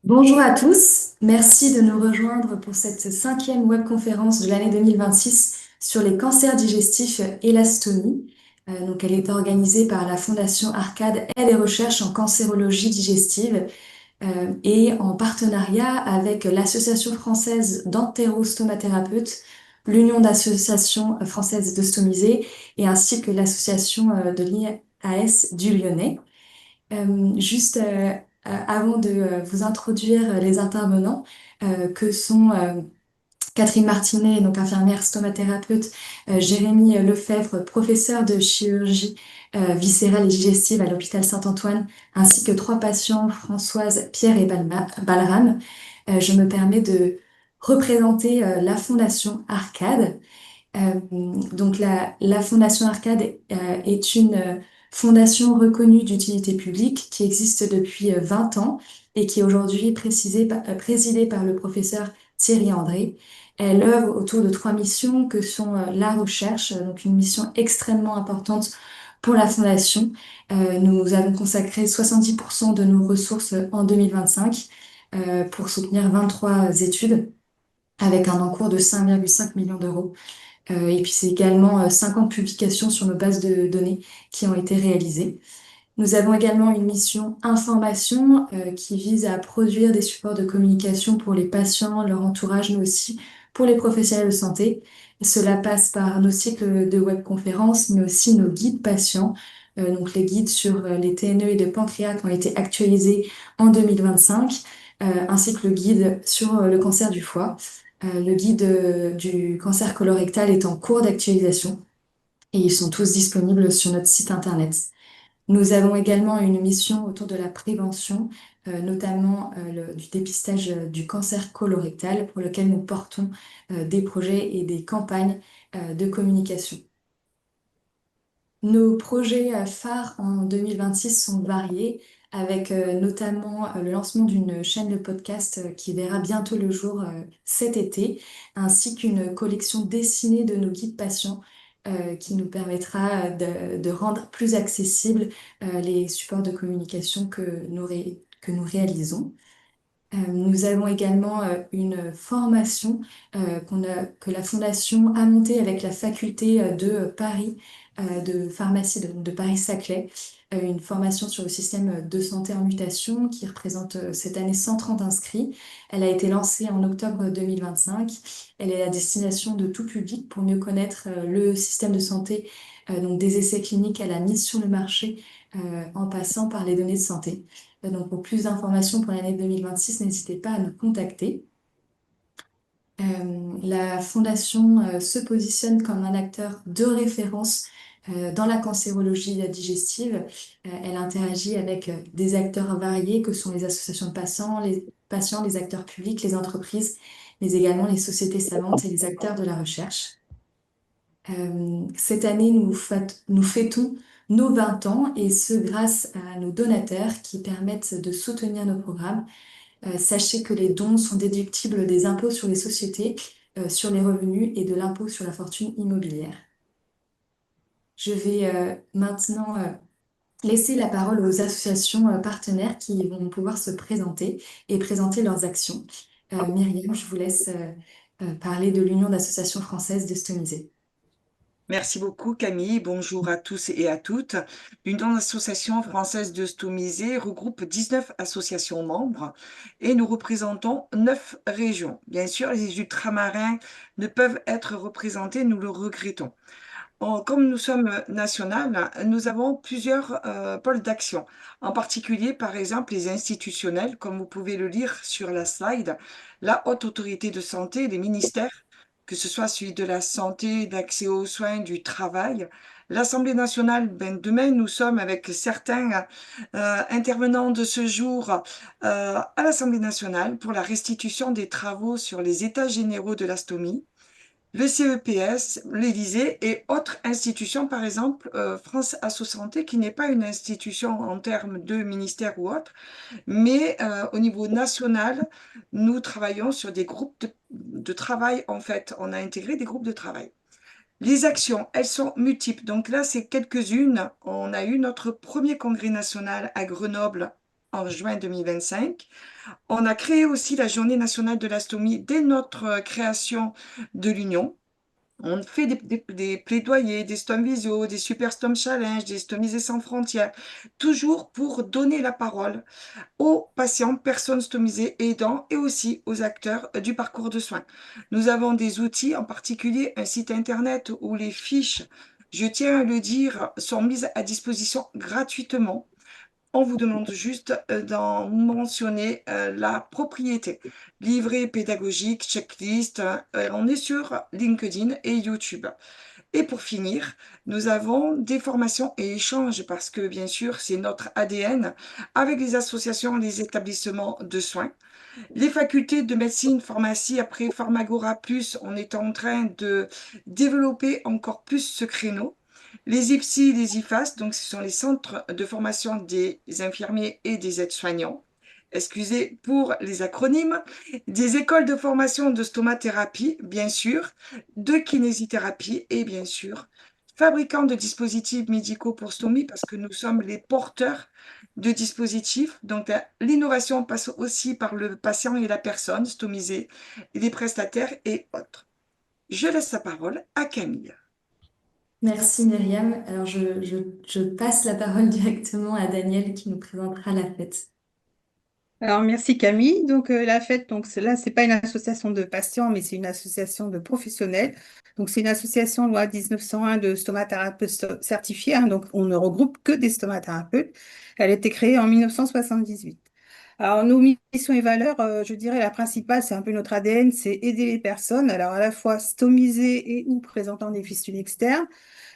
Bonjour à tous, merci de nous rejoindre pour cette cinquième webconférence de l'année 2026 sur les cancers digestifs et la stomie. Donc, elle est organisée par la Fondation Arcade et les recherches en cancérologie digestive et en partenariat avec l'Association française d'entérostomathérapeutes, l'Union d'associations françaises de stomisés et ainsi que l'association de l'IAS du Lyonnais. Avant de vous introduire les intervenants, que sont Catherine Martinet, donc infirmière stomathérapeute, Jérémy Lefebvre, professeur de chirurgie viscérale et digestive à l'hôpital Saint-Antoine, ainsi que trois patients, Françoise, Pierre et Balram. Je me permets de représenter la Fondation Arcade. La Fondation Arcade est une fondation reconnue d'utilité publique qui existe depuis 20 ans et qui est aujourd'hui présidée par le professeur Thierry André. Elle œuvre autour de trois missions que sont la recherche, donc une mission extrêmement importante pour la Fondation. Nous avons consacré 70% de nos ressources en 2025 pour soutenir 23 études avec un encours de 5,5 millions d'euros. Et puis c'est également 50 publications sur nos bases de données qui ont été réalisées. Nous avons également une mission information qui vise à produire des supports de communication pour les patients, leur entourage, mais aussi pour les professionnels de santé. Cela passe par nos cycles de webconférences, mais aussi nos guides patients. Donc les guides sur les TNE et le pancréas qui ont été actualisés en 2025, ainsi que le guide sur le cancer du foie. Le guide du cancer colorectal est en cours d'actualisation et ils sont tous disponibles sur notre site internet. Nous avons également une mission autour de la prévention, notamment du dépistage du cancer colorectal, pour lequel nous portons des projets et des campagnes de communication. Nos projets phares en 2026 sont variés, avec notamment le lancement d'une chaîne de podcast qui verra bientôt le jour cet été, ainsi qu'une collection dessinée de nos guides patients qui nous permettra de rendre plus accessibles les supports de communication que nous réalisons. Nous avons également une formation que la Fondation a montée avec la faculté de Paris, de pharmacie de Paris-Saclay, une formation sur le système de santé en mutation qui représente cette année 130 inscrits. Elle a été lancée en octobre 2025. Elle est à destination de tout public pour mieux connaître le système de santé, donc des essais cliniques à la mise sur le marché en passant par les données de santé. Donc, pour plus d'informations pour l'année 2026, n'hésitez pas à nous contacter. La Fondation se positionne comme un acteur de référence dans la cancérologie digestive. Elle interagit avec des acteurs variés que sont les associations de patients, les acteurs publics, les entreprises, mais également les sociétés savantes et les acteurs de la recherche. Cette année, nous fêtons nos 20 ans et ce grâce à nos donateurs qui permettent de soutenir nos programmes. Sachez que les dons sont déductibles des impôts sur les sociétés, sur les revenus et de l'impôt sur la fortune immobilière. Je vais maintenant laisser la parole aux associations partenaires qui vont pouvoir se présenter et présenter leurs actions. Myriam, je vous laisse parler de l'Union d'associations françaises d'estomisés. Merci beaucoup Camille, bonjour à tous et à toutes. L'Union d'associations françaises de stomisés regroupe 19 associations membres et nous représentons 9 régions. Bien sûr, les ultramarins ne peuvent être représentés, nous le regrettons. Comme nous sommes nationales, nous avons plusieurs pôles d'action. En particulier, par exemple, les institutionnels, comme vous pouvez le lire sur la slide, la Haute Autorité de Santé, les ministères, que ce soit celui de la santé, d'accès aux soins, du travail. L'Assemblée nationale, demain, nous sommes avec certains intervenants de ce jour à l'Assemblée nationale pour la restitution des travaux sur les états généraux de la stomie. Le CEPS, l'Élysée et autres institutions, par exemple France Asso Santé, qui n'est pas une institution en termes de ministère ou autre, mais au niveau national, nous travaillons sur des groupes de travail, en fait. On a intégré des groupes de travail. Les actions, elles sont multiples. Donc là, c'est quelques-unes. On a eu notre premier congrès national à Grenoble en juin 2025. On a créé aussi la Journée nationale de la stomie dès notre création de l'Union. On fait des plaidoyers, des Stom Visio, des Super Stom Challenge, des Stomisés sans frontières, toujours pour donner la parole aux patients, personnes stomisées, aidants et aussi aux acteurs du parcours de soins. Nous avons des outils, en particulier un site internet où les fiches, je tiens à le dire, sont mises à disposition gratuitement. On vous demande juste d'en mentionner la propriété. Livret pédagogique, checklist, on est sur LinkedIn et YouTube. Et pour finir, nous avons des formations et échanges parce que bien sûr, c'est notre ADN avec les associations, les établissements de soins. Les facultés de médecine, pharmacie, après Pharmagora Plus, on est en train de développer encore plus ce créneau. Les IFSI, les IFAS, donc ce sont les centres de formation des infirmiers et des aides-soignants. Excusez pour les acronymes. Des écoles de formation de stomathérapie, bien sûr, de kinésithérapie et bien sûr, fabricants de dispositifs médicaux pour stomie parce que nous sommes les porteurs de dispositifs. Donc, l'innovation passe aussi par le patient et la personne stomisée, les prestataires et autres. Je laisse la parole à Camille. Merci Myriam. Alors je passe la parole directement à Daniel qui nous présentera la fête. Alors, merci Camille. Donc, la fête, donc, là, c'est pas une association de patients, mais c'est une association de professionnels. Donc, c'est une association loi 1901 de stomathérapeutes certifiés. Hein, donc, on ne regroupe que des stomathérapeutes. Elle a été créée en 1978. Alors, nos missions et valeurs, je dirais la principale, c'est un peu notre ADN, c'est aider les personnes, alors à la fois stomisées et ou présentant des fistules externes,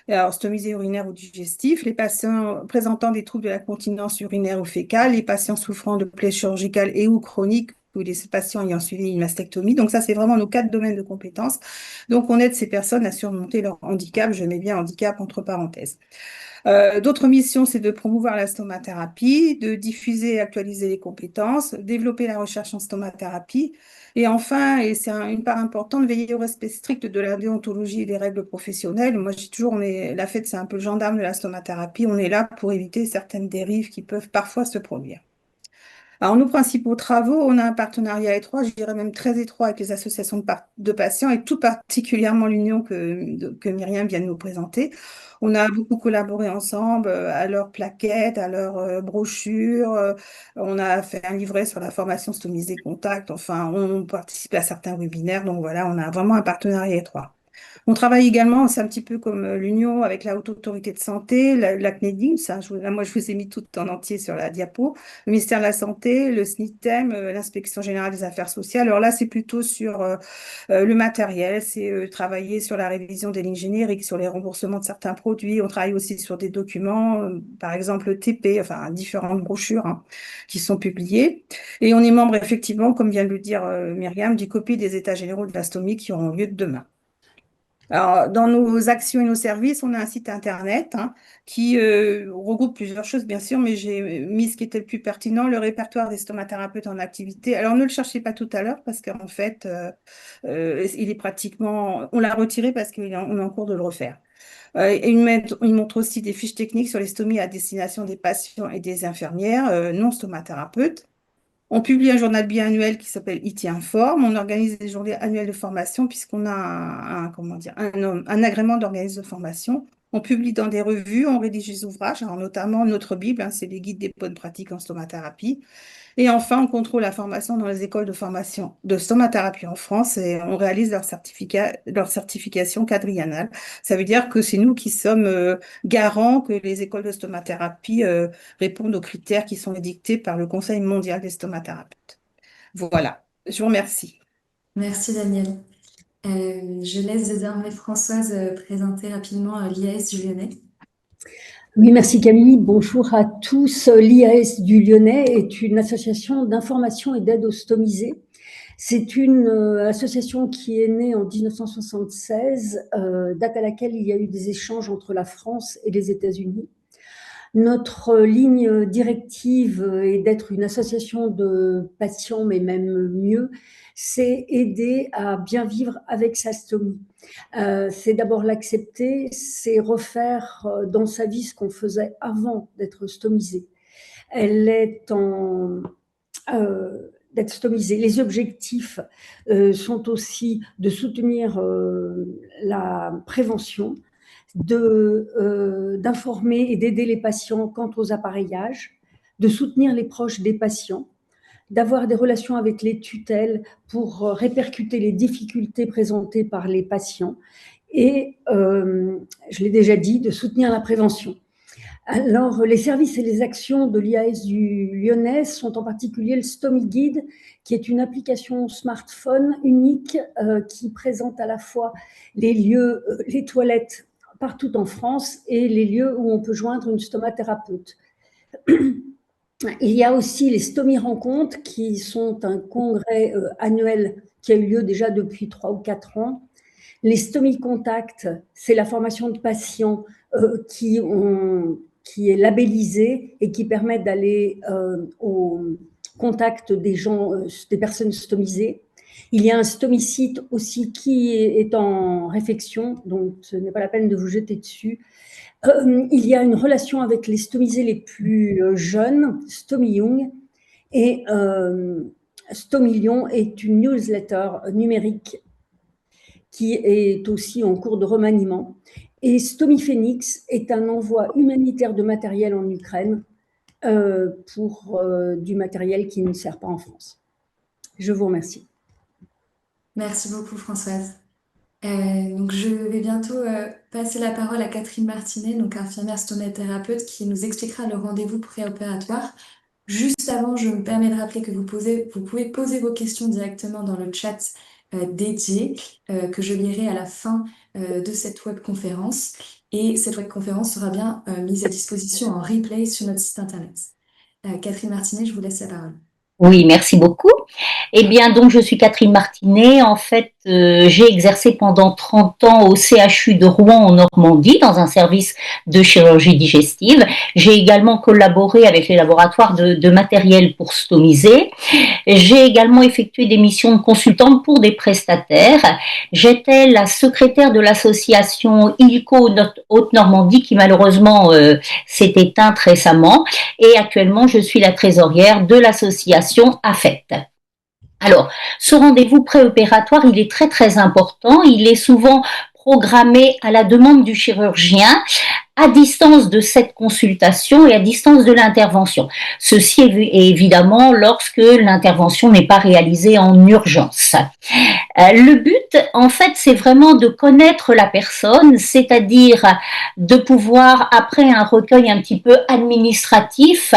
alors stomisés urinaires ou digestifs, les patients présentant des troubles de la continence urinaire ou fécale, les patients souffrant de plaies chirurgicales et ou chroniques, ou les patients ayant suivi une mastectomie. Donc ça, c'est vraiment nos 4 domaines de compétences. Donc on aide ces personnes à surmonter leur handicap, je mets bien handicap entre parenthèses. D'autres missions, c'est de promouvoir la stomathérapie, de diffuser et actualiser les compétences, développer la recherche en stomathérapie, et enfin, et c'est une part importante, veiller au respect strict de la déontologie et des règles professionnelles. Moi, je dis toujours, la fête, c'est un peu le gendarme de la stomathérapie. On est là pour éviter certaines dérives qui peuvent parfois se produire. Alors, nos principaux travaux, on a un partenariat étroit, je dirais même très étroit avec les associations de patients et tout particulièrement l'union que Myriam vient de nous présenter. On a beaucoup collaboré ensemble à leurs plaquettes, à leurs brochures. On a fait un livret sur la formation stomisée contact. Enfin, on participe à certains webinaires. Donc voilà, on a vraiment un partenariat étroit. On travaille également, c'est un petit peu comme l'Union avec la Haute Autorité de Santé, la CNEDIM, ça, là, moi je vous ai mis tout en entier sur la diapo, le ministère de la Santé, le SNITEM, l'Inspection Générale des Affaires Sociales. Alors là, c'est plutôt sur le matériel, c'est travailler sur la révision des lignes génériques, sur les remboursements de certains produits. On travaille aussi sur des documents, par exemple le TP, enfin différentes brochures hein, qui sont publiées. Et on est membre effectivement, comme vient de le dire Myriam, du COPI des États généraux de la stomie qui auront lieu demain. Alors, dans nos actions et nos services, on a un site internet hein, qui regroupe plusieurs choses, bien sûr, mais j'ai mis ce qui était le plus pertinent, le répertoire des stomathérapeutes en activité. Alors, ne le cherchez pas tout à l'heure parce qu'en fait, il est pratiquement, on l'a retiré parce qu'on est en cours de le refaire. Et il montre aussi des fiches techniques sur les stomies à destination des patients et des infirmières non stomathérapeutes. On publie un journal biannuel qui s'appelle IT Informe. On organise des journées annuelles de formation puisqu'on a comment dire, un agrément d'organisme de formation. On publie dans des revues, on rédige des ouvrages, alors notamment notre Bible, hein, c'est les guides des bonnes pratiques en stomathérapie. Et enfin, on contrôle la formation dans les écoles de formation de stomathérapie en France et on réalise leur certification quadriennale. Ça veut dire que c'est nous qui sommes garants que les écoles de stomathérapie répondent aux critères qui sont édictés par le Conseil mondial des stomathérapeutes. Voilà, je vous remercie. Merci Daniel. Je laisse désormais Françoise présenter rapidement l'IAS du Lyonnais. Oui, merci Camille. Bonjour à tous. L'IAS du Lyonnais est une association d'information et d'aide aux stomisés. C'est une association qui est née en 1976, date à laquelle il y a eu des échanges entre la France et les États-Unis. Notre ligne directive est d'être une association de patients, mais même mieux, c'est aider à bien vivre avec sa stomie. C'est d'abord l'accepter, c'est refaire dans sa vie ce qu'on faisait avant d'être stomisé. elle est d'être stomisée. Les objectifs sont aussi de soutenir la prévention, d'informer et d'aider les patients quant aux appareillages, de soutenir les proches des patients, d'avoir des relations avec les tutelles pour répercuter les difficultés présentées par les patients et, je l'ai déjà dit, de soutenir la prévention. Alors, les services et les actions de l'IAS du Lyonnais sont en particulier le Stomy Guide, qui est une application smartphone unique qui présente à la fois les lieux, les toilettes partout en France et les lieux où on peut joindre une stomathérapeute. Il y a aussi les Stomy Rencontres, qui sont un congrès annuel qui a eu lieu déjà depuis 3 ou 4 ans. Les Stomy Contact, c'est la formation de patients qui est labellisée et qui permet d'aller au contact des gens, des personnes stomisées. Il y a un stomicite aussi qui est en réflexion, donc ce n'est pas la peine de vous jeter dessus. Il y a une relation avec les stomisés les plus jeunes, Stomy Young, et Stomillion est une newsletter numérique qui est aussi en cours de remaniement. Et Stomy Phoenix est un envoi humanitaire de matériel en Ukraine pour du matériel qui ne sert pas en France. Je vous remercie. Merci beaucoup, Françoise. Donc, je vais bientôt passer la parole à Catherine Martinet, donc infirmière stomathérapeute, qui nous expliquera le rendez-vous préopératoire. Juste avant, je me permets de rappeler que vous pouvez poser vos questions directement dans le chat dédié que je lirai à la fin de cette webconférence. Et cette webconférence sera bien mise à disposition en replay sur notre site internet. Catherine Martinet, je vous laisse la parole. Oui, merci beaucoup. Eh bien, donc, je suis Catherine Martinet. En fait, j'ai exercé pendant 30 ans au CHU de Rouen en Normandie dans un service de chirurgie digestive. J'ai également collaboré avec les laboratoires de matériel pour stomiser. J'ai également effectué des missions de consultante pour des prestataires. J'étais la secrétaire de l'association ILCO Haute-Normandie qui malheureusement s'est éteinte récemment. Et actuellement, je suis la trésorière de l'association AFET. Alors, ce rendez-vous préopératoire, il est très très important. Il est souvent programmé à la demande du chirurgien, à distance de cette consultation et à distance de l'intervention. Ceci est évidemment lorsque l'intervention n'est pas réalisée en urgence. Le but, en fait, c'est vraiment de connaître la personne, c'est-à-dire de pouvoir, après un recueil un petit peu administratif,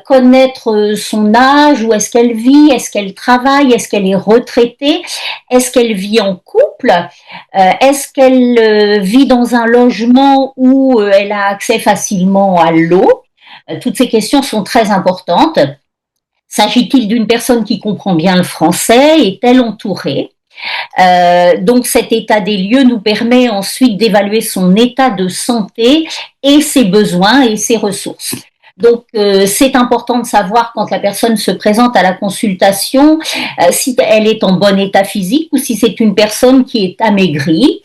connaître son âge, où est-ce qu'elle vit, est-ce qu'elle travaille, est-ce qu'elle est retraitée, est-ce qu'elle vit en couple, est-ce qu'elle vit dans un logement où elle a accès facilement à l'eau. Toutes ces questions sont très importantes. S'agit-il d'une personne qui comprend bien le français? Est-elle entourée? Donc cet état des lieux nous permet ensuite d'évaluer son état de santé et ses besoins et ses ressources. Donc c'est important de savoir quand la personne se présente à la consultation si elle est en bon état physique ou si c'est une personne qui est amaigrie.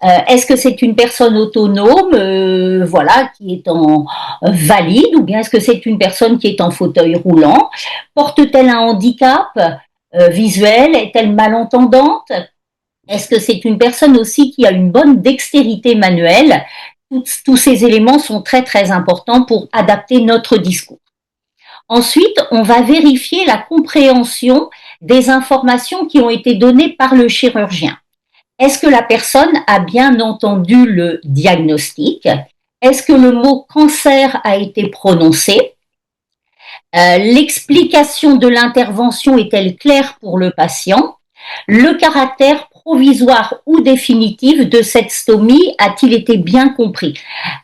Est-ce que c'est une personne autonome, voilà, qui est en valide, ou bien est-ce que c'est une personne qui est en fauteuil roulant? Porte-t-elle un handicap visuel? Est-elle malentendante? Est-ce que c'est une personne aussi qui a une bonne dextérité manuelle? Tous ces éléments sont très très importants pour adapter notre discours. Ensuite, on va vérifier la compréhension des informations qui ont été données par le chirurgien. Est-ce que la personne a bien entendu le diagnostic? Est-ce que le mot cancer a été prononcé? L'explication de l'intervention est-elle claire pour le patient? Le caractère provisoire ou définitif de cette stomie a-t-il été bien compris?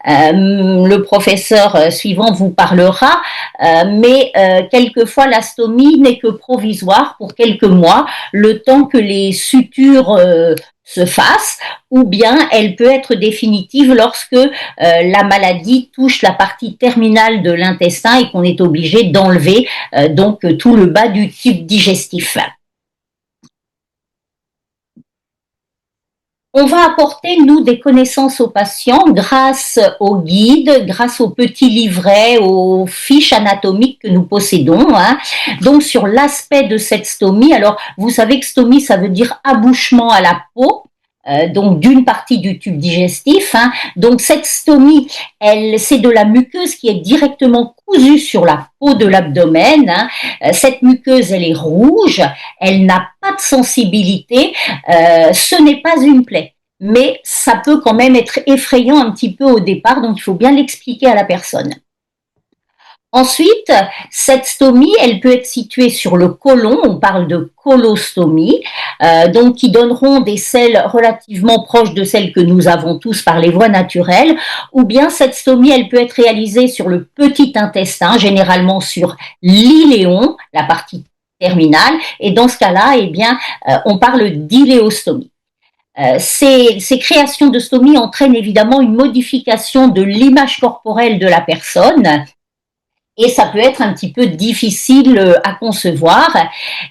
Le professeur suivant vous parlera, mais quelquefois la stomie n'est que provisoire pour quelques mois, le temps que les sutures se fassent, ou bien elle peut être définitive lorsque la maladie touche la partie terminale de l'intestin et qu'on est obligé d'enlever donc tout le bas du tube digestif. On va apporter, nous, des connaissances aux patients grâce aux guides, grâce aux petits livrets, aux fiches anatomiques que nous possédons, hein. Donc, sur l'aspect de cette stomie, alors, vous savez que stomie, ça veut dire abouchement à la peau. Donc d'une partie du tube digestif, hein. Donc cette stomie, c'est de la muqueuse qui est directement cousue sur la peau de l'abdomen, hein. Cette muqueuse, elle est rouge, elle n'a pas de sensibilité, ce n'est pas une plaie. Mais ça peut quand même être effrayant un petit peu au départ, donc il faut bien l'expliquer à la personne. Ensuite, cette stomie, elle peut être située sur le côlon, on parle de colostomie, donc qui donneront des selles relativement proches de celles que nous avons tous par les voies naturelles, ou bien cette stomie, elle peut être réalisée sur le petit intestin, généralement sur l'iléon, la partie terminale, et dans ce cas-là, eh bien, on parle d'iléostomie. Ces créations de stomie entraînent évidemment une modification de l'image corporelle de la personne, et ça peut être un petit peu difficile à concevoir.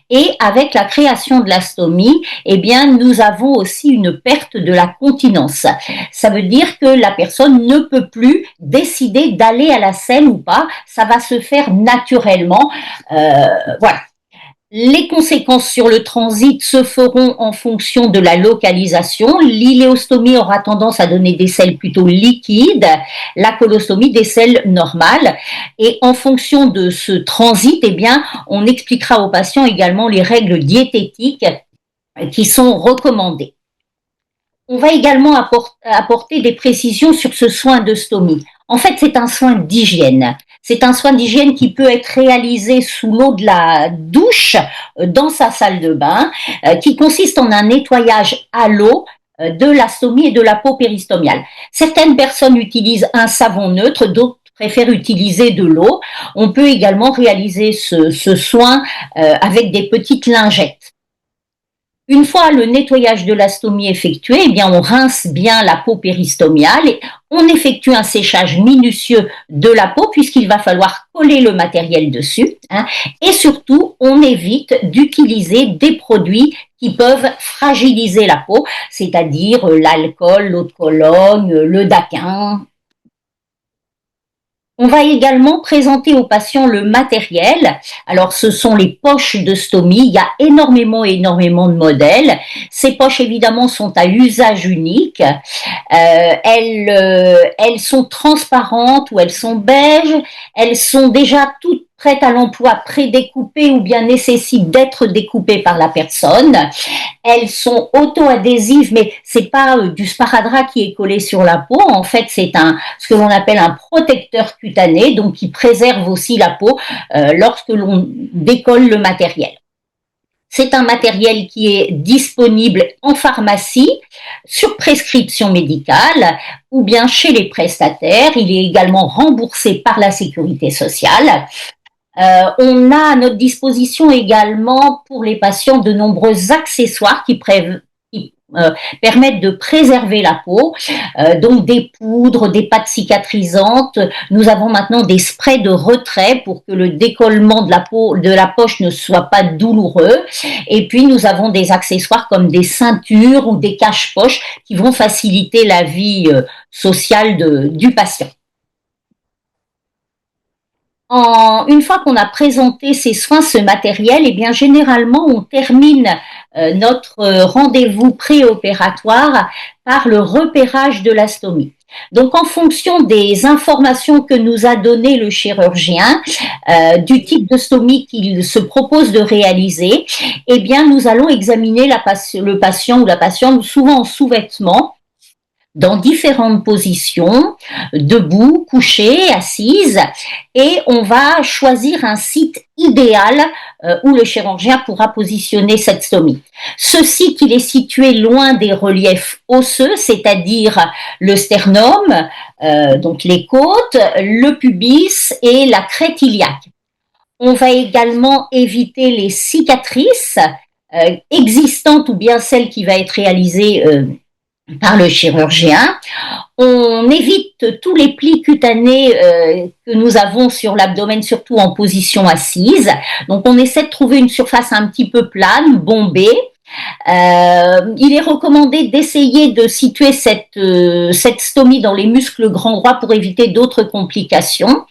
Et avec la création de la stomie, eh bien, nous avons aussi une perte de la continence. Ça veut dire que la personne ne peut plus décider d'aller à la selle ou pas. Ça va se faire naturellement. Voilà. Les conséquences sur le transit se feront en fonction de la localisation. L'iléostomie aura tendance à donner des selles plutôt liquides, la colostomie des selles normales. Et en fonction de ce transit, eh bien, on expliquera aux patients également les règles diététiques qui sont recommandées. On va également apporter des précisions sur ce soin de stomie. En fait, c'est un soin d'hygiène. C'est un soin d'hygiène qui peut être réalisé sous l'eau de la douche dans sa salle de bain, qui consiste en un nettoyage à l'eau de la stomie et de la peau péristomiale. Certaines personnes utilisent un savon neutre, d'autres préfèrent utiliser de l'eau. On peut également réaliser ce soin avec des petites lingettes. Une fois le nettoyage de la stomie effectué, eh bien, on rince bien la peau péristomiale et on effectue un séchage minutieux de la peau puisqu'il va falloir coller le matériel dessus, hein, et surtout, on évite d'utiliser des produits qui peuvent fragiliser la peau, c'est-à-dire l'alcool, l'eau de Cologne, le daquin. On va également présenter aux patients le matériel. Alors, ce sont les poches de stomie. Il y a énormément de modèles. Ces poches, évidemment, sont à usage unique. Elles sont transparentes ou elles sont beiges. Elles sont déjà toutes prêtes à l'emploi, prédécoupées ou bien nécessitent d'être découpées par la personne. Elles sont auto-adhésives, mais c'est pas du sparadrap qui est collé sur la peau. En fait, c'est ce que l'on appelle un protecteur cutané, donc qui préserve aussi la peau lorsque l'on décolle le matériel. C'est un matériel qui est disponible en pharmacie, sur prescription médicale ou bien chez les prestataires. Il est également remboursé par la sécurité sociale. On a à notre disposition également pour les patients de nombreux accessoires qui permettent de préserver la peau, donc des poudres, des pâtes cicatrisantes. Nous avons maintenant des sprays de retrait pour que le décollement de la poche ne soit pas douloureux. Et puis nous avons des accessoires comme des ceintures ou des cache-poches qui vont faciliter la vie sociale du patient. Une fois qu'on a présenté ces soins, ce matériel, eh bien généralement on termine notre rendez-vous préopératoire par le repérage de la stomie. Donc en fonction des informations que nous a donné le chirurgien, du type de stomie qu'il se propose de réaliser, eh bien nous allons examiner le patient ou la patiente souvent en sous-vêtements, dans différentes positions, debout, couché, assise, et on va choisir un site idéal où le chirurgien pourra positionner cette stomie. Ce site, il est situé loin des reliefs osseux, c'est-à-dire le sternum, donc les côtes, le pubis et la crête iliaque. On va également éviter les cicatrices existantes ou bien celles qui va être réalisées par le chirurgien. On évite tous les plis cutanés que nous avons sur l'abdomen, surtout en position assise. Donc on essaie de trouver une surface un petit peu plane, bombée. Il est recommandé d'essayer de situer cette stomie dans les muscles grands droits pour éviter d'autres complications.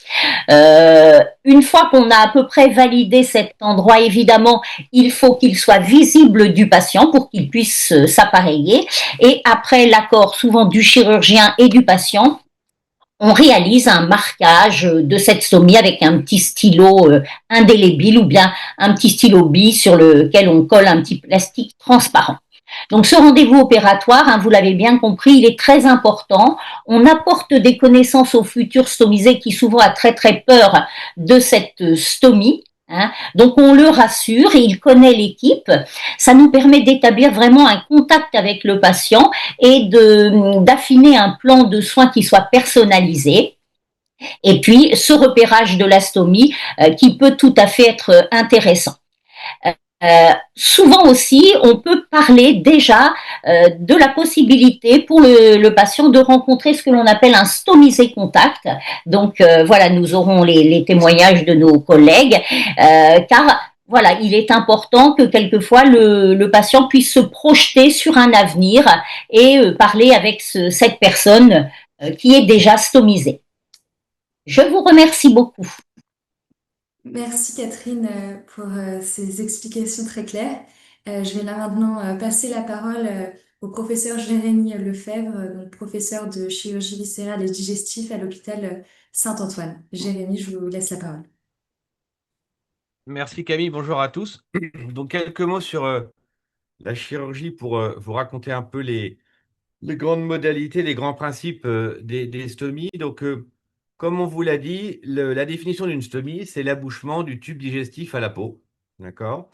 Une fois qu'on a à peu près validé cet endroit, évidemment, il faut qu'il soit visible du patient pour qu'il puisse s'appareiller. Et après l'accord souvent du chirurgien et du patient, on réalise un marquage de cette stomie avec un petit stylo indélébile ou bien un petit stylo bille sur lequel on colle un petit plastique transparent. Donc ce rendez-vous opératoire, hein, vous l'avez bien compris, il est très important. On apporte des connaissances au futur stomisé qui souvent a très très peur de cette stomie. Hein. Donc on le rassure et il connaît l'équipe. Ça nous permet d'établir vraiment un contact avec le patient et d'affiner un plan de soins qui soit personnalisé. Et puis ce repérage de la stomie qui peut tout à fait être intéressant. Souvent aussi, on peut parler déjà de la possibilité pour le patient de rencontrer ce que l'on appelle un stomisé contact. Donc voilà, nous aurons les témoignages de nos collègues, car voilà, il est important que quelquefois le patient puisse se projeter sur un avenir et parler avec cette personne qui est déjà stomisée. Je vous remercie beaucoup. Merci Catherine pour ces explications très claires. Je vais là maintenant passer la parole au professeur Jérémy Lefebvre, donc professeur de chirurgie viscérale et digestif à l'hôpital Saint-Antoine. Jérémy, je vous laisse la parole. Merci Camille, bonjour à tous. Donc quelques mots sur la chirurgie pour vous raconter un peu les grandes modalités, les grands principes des stomies. Donc comme on vous l'a dit, la définition d'une stomie, c'est l'abouchement du tube digestif à la peau. D'accord?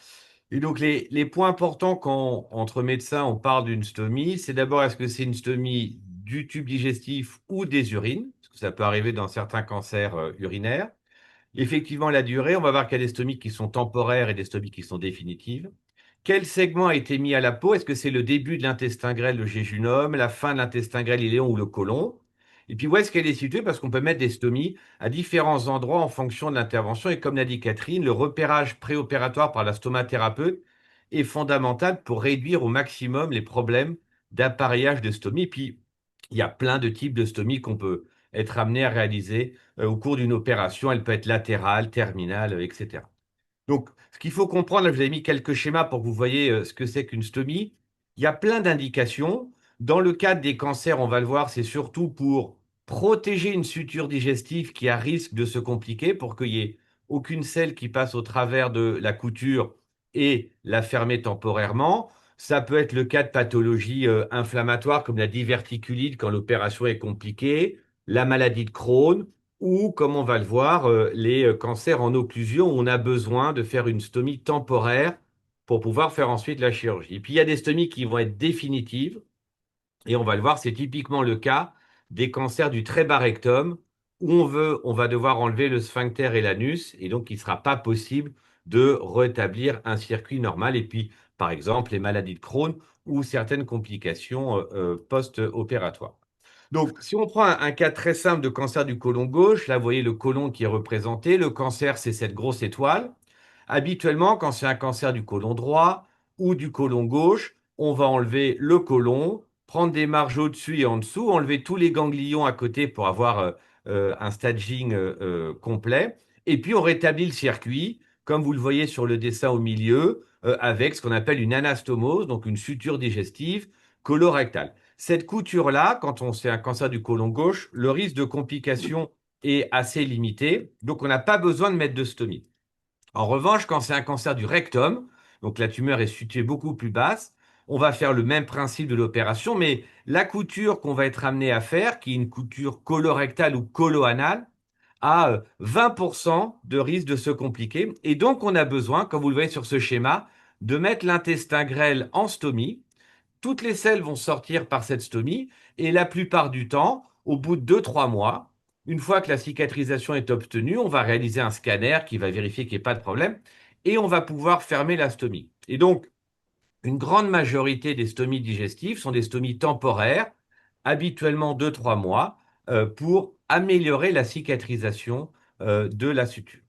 Et donc les points importants quand entre médecins on parle d'une stomie, c'est d'abord est-ce que c'est une stomie du tube digestif ou des urines, parce que ça peut arriver dans certains cancers urinaires. Effectivement, la durée, on va voir qu'il y a des stomies qui sont temporaires et des stomies qui sont définitives. Quel segment a été mis à la peau? Est-ce que c'est le début de l'intestin grêle, le jéjunum, la fin de l'intestin grêle, iléon ou le côlon? Et puis où est-ce qu'elle est située? Parce qu'on peut mettre des stomies à différents endroits en fonction de l'intervention. Et comme l'a dit Catherine, le repérage préopératoire par la stomathérapeute est fondamental pour réduire au maximum les problèmes d'appareillage de stomie. Puis il y a plein de types de stomies qu'on peut être amené à réaliser au cours d'une opération. Elle peut être latérale, terminale, etc. Donc, ce qu'il faut comprendre, là, je vous ai mis quelques schémas pour que vous voyez ce que c'est qu'une stomie. Il y a plein d'indications. Dans le cadre des cancers, on va le voir, c'est surtout pour protéger une suture digestive qui a risque de se compliquer, pour qu'il n'y ait aucune selle qui passe au travers de la couture et la fermer temporairement. Ça peut être le cas de pathologies inflammatoires comme la diverticulite quand l'opération est compliquée, la maladie de Crohn, ou, comme on va le voir, les cancers en occlusion où on a besoin de faire une stomie temporaire pour pouvoir faire ensuite la chirurgie. Et puis, il y a des stomies qui vont être définitives, et on va le voir, c'est typiquement le cas des cancers du très bas rectum, où on va devoir enlever le sphincter et l'anus, et donc il ne sera pas possible de rétablir un circuit normal. Et puis, par exemple, les maladies de Crohn ou certaines complications post-opératoires. Donc, si on prend un cas très simple de cancer du côlon gauche, là, vous voyez le côlon qui est représenté. Le cancer, c'est cette grosse étoile. Habituellement, quand c'est un cancer du côlon droit ou du côlon gauche, on va enlever le côlon, prendre des marges au-dessus et en dessous, enlever tous les ganglions à côté pour avoir un staging complet. Et puis, on rétablit le circuit, comme vous le voyez sur le dessin au milieu, avec ce qu'on appelle une anastomose, donc une suture digestive colorectale. Cette couture-là, quand on fait un cancer du côlon gauche, le risque de complication est assez limité, donc on n'a pas besoin de mettre de stomie. En revanche, quand c'est un cancer du rectum, donc la tumeur est située beaucoup plus basse, on va faire le même principe de l'opération, mais la couture qu'on va être amené à faire, qui est une couture colorectale ou coloanale, a 20% de risque de se compliquer. Et donc, on a besoin, comme vous le voyez sur ce schéma, de mettre l'intestin grêle en stomie. Toutes les selles vont sortir par cette stomie et la plupart du temps, au bout de 2-3 mois, une fois que la cicatrisation est obtenue, on va réaliser un scanner qui va vérifier qu'il n'y ait pas de problème et on va pouvoir fermer la stomie. Et donc, une grande majorité des stomies digestives sont des stomies temporaires, habituellement 2-3 mois, pour améliorer la cicatrisation de la suture.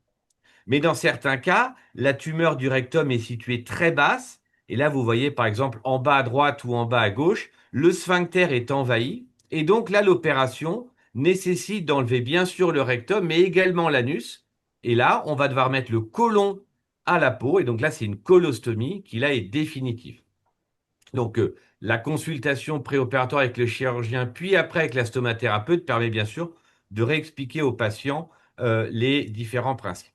Mais dans certains cas, la tumeur du rectum est située très basse Et là, vous voyez par exemple en bas à droite ou en bas à gauche, le sphincter est envahi. Et donc là, l'opération nécessite d'enlever bien sûr le rectum, mais également l'anus. Et là, on va devoir mettre le côlon à la peau. Et donc là, c'est une colostomie qui là est définitive. Donc la consultation préopératoire avec le chirurgien, puis après avec la stomathérapeute, permet bien sûr de réexpliquer aux patients les différents principes.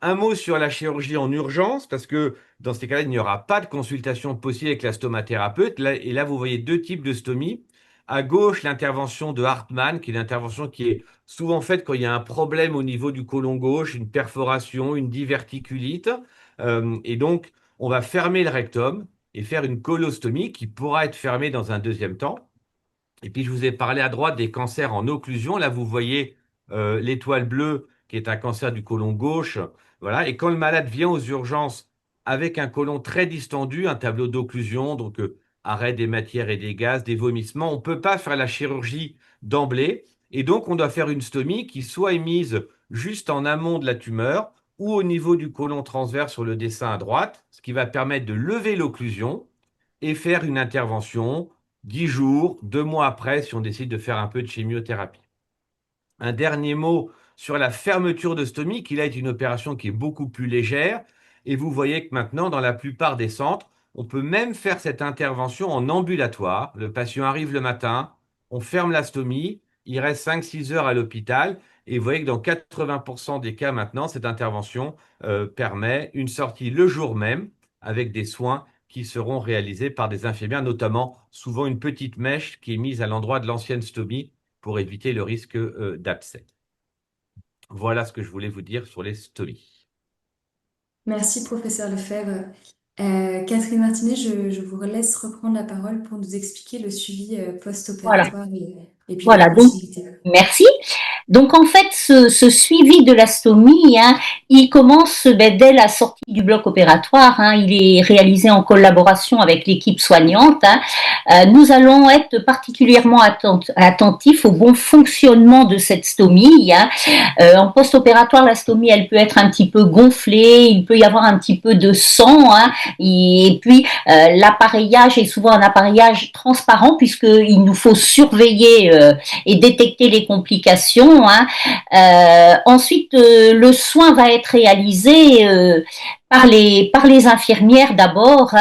Un mot sur la chirurgie en urgence, parce que dans ces cas-là, il n'y aura pas de consultation possible avec la stomathérapeute. Et là, vous voyez deux types de stomie. À gauche, l'intervention de Hartmann, qui est l'intervention qui est souvent faite quand il y a un problème au niveau du côlon gauche, une perforation, une diverticulite. Et donc, on va fermer le rectum et faire une colostomie qui pourra être fermée dans un deuxième temps. Et puis, je vous ai parlé à droite des cancers en occlusion. Là, vous voyez l'étoile bleue qui est un cancer du côlon gauche. Voilà. Et quand le malade vient aux urgences avec un côlon très distendu, un tableau d'occlusion, donc arrêt des matières et des gaz, des vomissements, on ne peut pas faire la chirurgie d'emblée. Et donc, on doit faire une stomie qui soit est mise juste en amont de la tumeur ou au niveau du côlon transverse sur le dessin à droite, ce qui va permettre de lever l'occlusion et faire une intervention 10 jours, 2 mois après, si on décide de faire un peu de chimiothérapie. Un dernier mot sur la fermeture de stomie, qui là est une opération qui est beaucoup plus légère. Et vous voyez que maintenant, dans la plupart des centres, on peut même faire cette intervention en ambulatoire. Le patient arrive le matin, on ferme la stomie, il reste 5-6 heures à l'hôpital. Et vous voyez que dans 80% des cas maintenant, cette intervention permet une sortie le jour même avec des soins qui seront réalisés par des infirmières, notamment souvent une petite mèche qui est mise à l'endroit de l'ancienne stomie pour éviter le risque d'abcès. Voilà ce que je voulais vous dire sur les stomies. Merci, professeur Lefebvre. Catherine Martinet, je vous laisse reprendre la parole pour nous expliquer le suivi post-opératoire et puis Voilà, les possibilités. merci. Donc en fait, ce suivi de la stomie, il commence dès la sortie du bloc opératoire. Il est réalisé en collaboration avec l'équipe soignante. Nous allons être particulièrement attentifs au bon fonctionnement de cette stomie. En post-opératoire, la stomie, elle peut être un petit peu gonflée, il peut y avoir un petit peu de sang. Et puis l'appareillage est souvent un appareillage transparent puisqu'il nous faut surveiller et détecter les complications. Ensuite, le soin va être réalisé par les infirmières d'abord,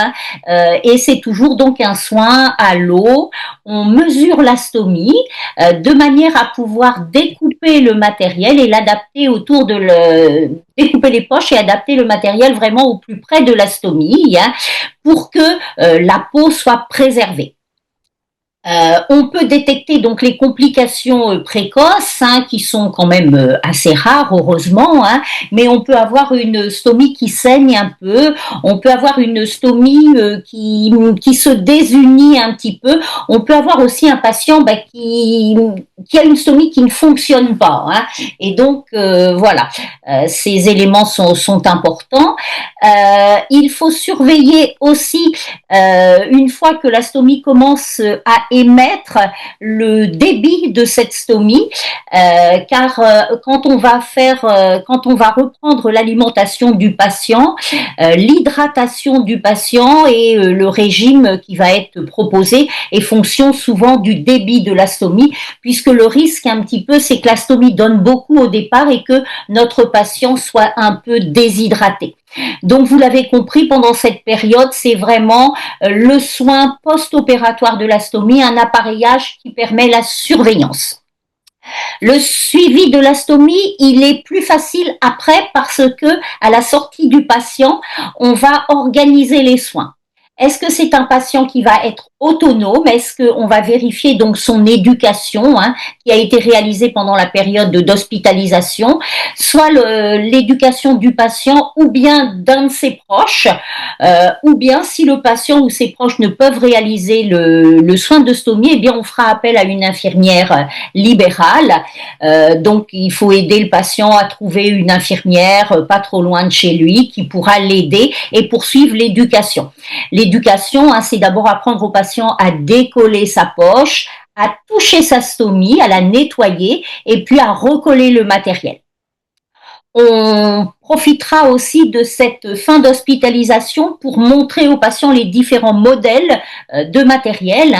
et c'est toujours donc un soin à l'eau. On mesure la stomie de manière à pouvoir découper le matériel et l'adapter découper les poches et adapter le matériel vraiment au plus près de la stomie pour que la peau soit préservée. On peut détecter donc les complications précoces qui sont quand même assez rares heureusement, mais on peut avoir une stomie qui saigne un peu, on peut avoir une stomie qui se désunit un petit peu, on peut avoir aussi un patient qui a une stomie qui ne fonctionne pas, et donc voilà, ces éléments sont importants. Il faut surveiller aussi une fois que la stomie commence à émettre le débit de cette stomie, car quand on va reprendre l'alimentation du patient, l'hydratation du patient et le régime qui va être proposé est fonction souvent du débit de la stomie, puisque le risque un petit peu, c'est que la stomie donne beaucoup au départ et que notre patient soit un peu déshydraté. Donc, vous l'avez compris, pendant cette période, c'est vraiment le soin post-opératoire de la stomie, un appareillage qui permet la surveillance. Le suivi de la stomie, il est plus facile après parce que, à la sortie du patient, on va organiser les soins. Est-ce que c'est un patient qui va être autonome? Est-ce qu'on va vérifier donc son éducation qui a été réalisée pendant la période d'hospitalisation, soit l'éducation du patient ou bien d'un de ses proches, ou bien si le patient ou ses proches ne peuvent réaliser le soin de stomie, eh bien on fera appel à une infirmière libérale. Donc il faut aider le patient à trouver une infirmière pas trop loin de chez lui qui pourra l'aider et poursuivre l'éducation. L'éducation, c'est d'abord apprendre au patient à décoller sa poche, à toucher sa stomie, à la nettoyer et puis à recoller le matériel. On profitera aussi de cette fin d'hospitalisation pour montrer aux patients les différents modèles de matériel.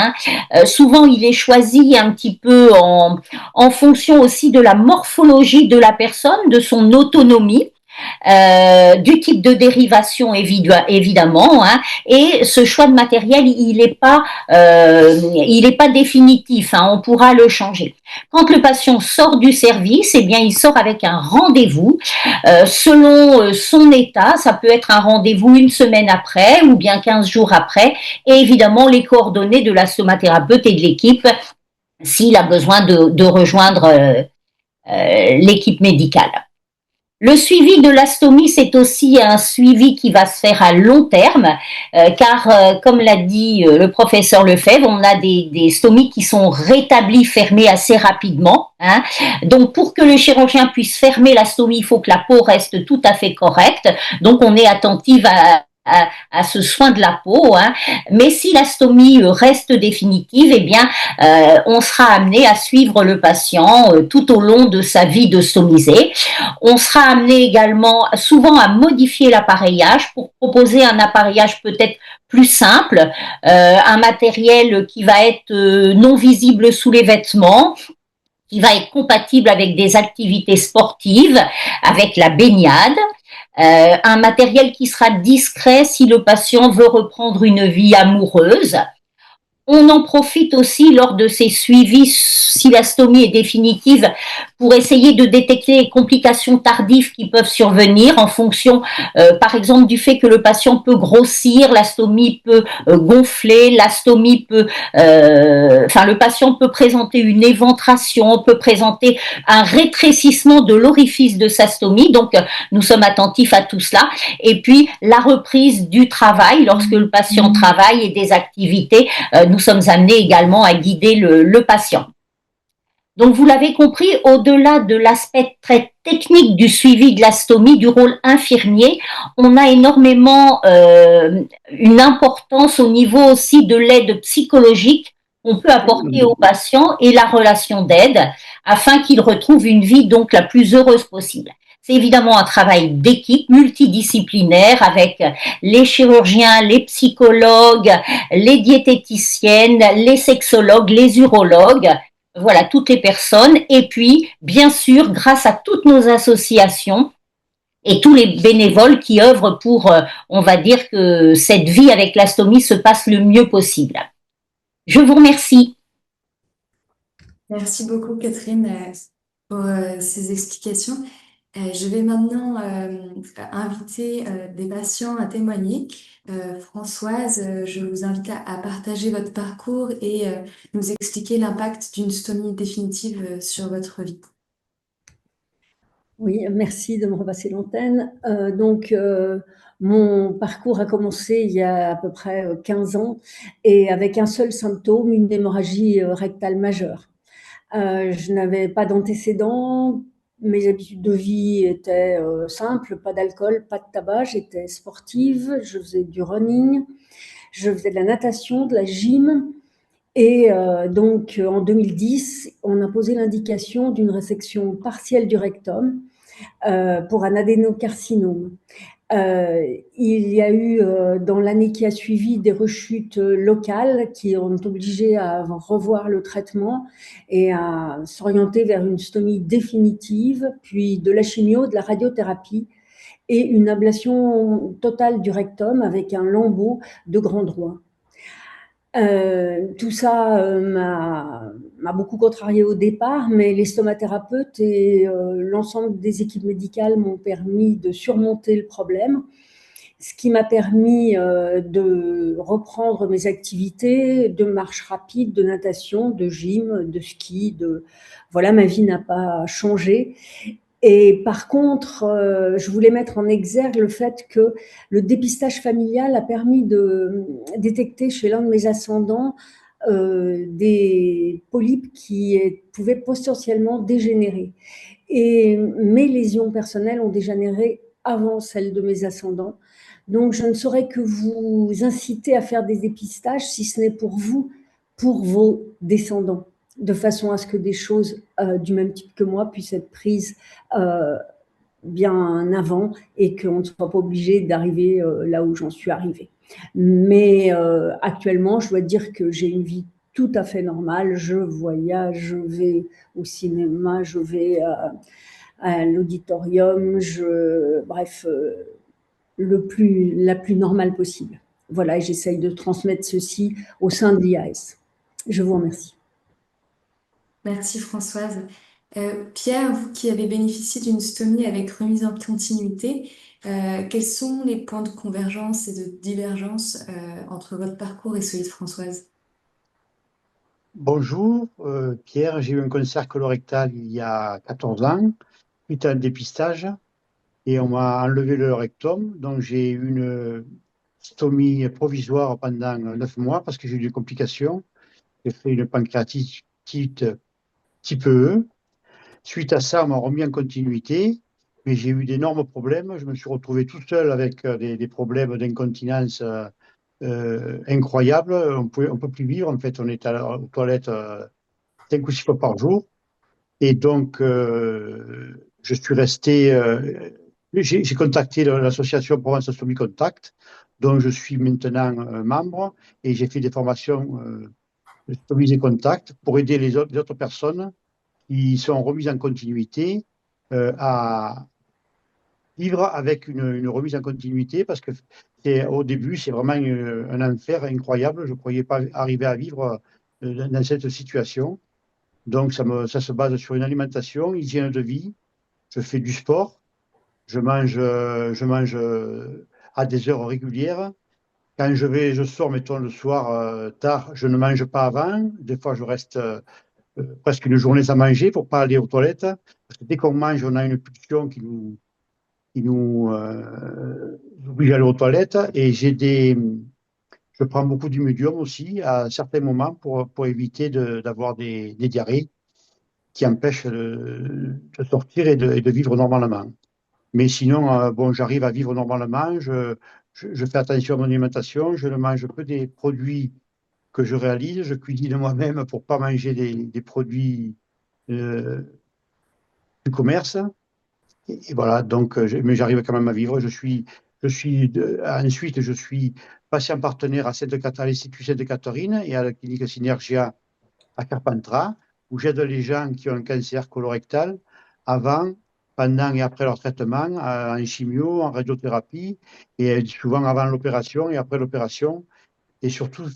Souvent, il est choisi un petit peu en fonction aussi de la morphologie de la personne, de son autonomie. Du type de dérivation évidemment, et ce choix de matériel il est pas définitif, on pourra le changer. Quand le patient sort du service, eh bien il sort avec un rendez-vous selon son état. Ça peut être un rendez-vous une semaine après ou bien 15 jours après, et évidemment les coordonnées de la stomathérapeute et de l'équipe s'il a besoin de rejoindre l'équipe médicale. Le suivi de l'astomie, c'est aussi un suivi qui va se faire à long terme, car comme l'a dit le professeur Lefebvre, on a des stomies qui sont rétablies, fermées assez rapidement. Donc pour que le chirurgien puisse fermer la stomie, il faut que la peau reste tout à fait correcte. Donc on est attentive à ce soin de la peau, mais si la stomie reste définitive, eh bien, on sera amené à suivre le patient tout au long de sa vie de stomisé. On sera amené également souvent à modifier l'appareillage pour proposer un appareillage peut-être plus simple, un matériel qui va être non visible sous les vêtements, qui va être compatible avec des activités sportives, avec la baignade, un matériel qui sera discret si le patient veut reprendre une vie amoureuse. On en profite aussi lors de ces suivis, si la stomie est définitive, pour essayer de détecter les complications tardives qui peuvent survenir en fonction, par exemple, du fait que le patient peut grossir, la stomie peut gonfler, la stomie peut, le patient peut présenter une éventration, peut présenter un rétrécissement de l'orifice de sa stomie. Donc, nous sommes attentifs à tout cela. Et puis, la reprise du travail, lorsque le patient travaille et des activités, nous sommes amenés également à guider le patient. Donc, vous l'avez compris, au-delà de l'aspect très technique du suivi de la stomie, du rôle infirmier, on a énormément une importance au niveau aussi de l'aide psychologique qu'on peut apporter aux patients et la relation d'aide afin qu'ils retrouvent une vie donc la plus heureuse possible. C'est évidemment un travail d'équipe multidisciplinaire avec les chirurgiens, les psychologues, les diététiciennes, les sexologues, les urologues. Voilà, toutes les personnes. Et puis, bien sûr, grâce à toutes nos associations et tous les bénévoles qui œuvrent pour, on va dire que cette vie avec la stomie se passe le mieux possible. Je vous remercie. Merci beaucoup, Catherine, pour ces explications. Je vais maintenant inviter des patients à témoigner. Françoise, je vous invite à partager votre parcours et nous expliquer l'impact d'une stomie définitive sur votre vie. Oui, merci de me repasser l'antenne. Mon parcours a commencé il y a à peu près 15 ans et avec un seul symptôme, une hémorragie rectale majeure. Je n'avais pas d'antécédents, mes habitudes de vie étaient simples, pas d'alcool, pas de tabac, j'étais sportive, je faisais du running, je faisais de la natation, de la gym. Et en 2010, on a posé l'indication d'une résection partielle du rectum pour un adénocarcinome. Il y a eu dans l'année qui a suivi des rechutes locales qui ont obligé à revoir le traitement et à s'orienter vers une stomie définitive, puis de la chimio, de la radiothérapie et une ablation totale du rectum avec un lambeau de grand droit. Tout ça m'a beaucoup contrariée au départ, mais les stomathérapeutes et l'ensemble des équipes médicales m'ont permis de surmonter le problème, ce qui m'a permis de reprendre mes activités de marche rapide, de natation, de gym, de ski. Voilà, ma vie n'a pas changé. Et par contre, je voulais mettre en exergue le fait que le dépistage familial a permis de détecter chez l'un de mes ascendants des polypes qui pouvaient potentiellement dégénérer. Et mes lésions personnelles ont dégénéré avant celles de mes ascendants. Donc, je ne saurais que vous inciter à faire des dépistages, si ce n'est pour vous, pour vos descendants, de façon à ce que des choses du même type que moi puissent être prises bien avant et qu'on ne soit pas obligé d'arriver là où j'en suis arrivée. Mais actuellement, je dois dire que j'ai une vie tout à fait normale. Je voyage, je vais au cinéma, je vais à l'auditorium, bref, la plus normale possible. Voilà, et j'essaye de transmettre ceci au sein de l'IAS. Je vous remercie. Merci Françoise. Pierre, vous qui avez bénéficié d'une stomie avec remise en continuité, quels sont les points de convergence et de divergence entre votre parcours et celui de Françoise? Bonjour, Pierre. J'ai eu un cancer colorectal il y a 14 ans, suite à un dépistage, et on m'a enlevé le rectum. Donc, j'ai eu une stomie provisoire pendant 9 mois parce que j'ai eu des complications. J'ai fait une pancréatite type E. Suite à ça, on m'a remis en continuité, mais j'ai eu d'énormes problèmes. Je me suis retrouvé tout seul avec des problèmes d'incontinence incroyables. On peut plus vivre. En fait, on est aux toilettes 5 ou 6 fois par jour. Et donc, je suis resté. J'ai contacté l'association Provence Stomie Contact, dont je suis maintenant membre, et j'ai fait des formations de Stomies et Contact pour aider les autres personnes qui sont remises en continuité à vivre avec une remise en continuité, parce que au début, c'est vraiment un enfer incroyable. Je ne croyais pas arriver à vivre dans cette situation. Donc, ça se base sur une alimentation, hygiène de vie. Je fais du sport. Je mange à des heures régulières. Quand je sors, mettons, le soir tard, je ne mange pas avant. Des fois, je reste presque une journée sans manger pour pas aller aux toilettes. Parce que dès qu'on mange, on a une pulsion qui nous oblige à aller aux toilettes. Et je prends beaucoup d'immudium aussi à certains moments pour éviter d'avoir des diarrhées qui empêche de sortir et de vivre normalement. Mais sinon, bon, j'arrive à vivre normalement. Je fais attention à mon alimentation. Je ne mange que des produits que je réalise. Je cuisine moi-même pour pas manger des produits euh, du commerce. Et voilà, donc, mais j'arrive quand même à vivre. Ensuite, je suis patient partenaire à l'Institut Sainte-Catherine et à la clinique Synergia à Carpentras, où j'aide les gens qui ont un cancer colorectal avant, pendant et après leur traitement, en chimio, en radiothérapie, et souvent avant l'opération et après l'opération, et surtout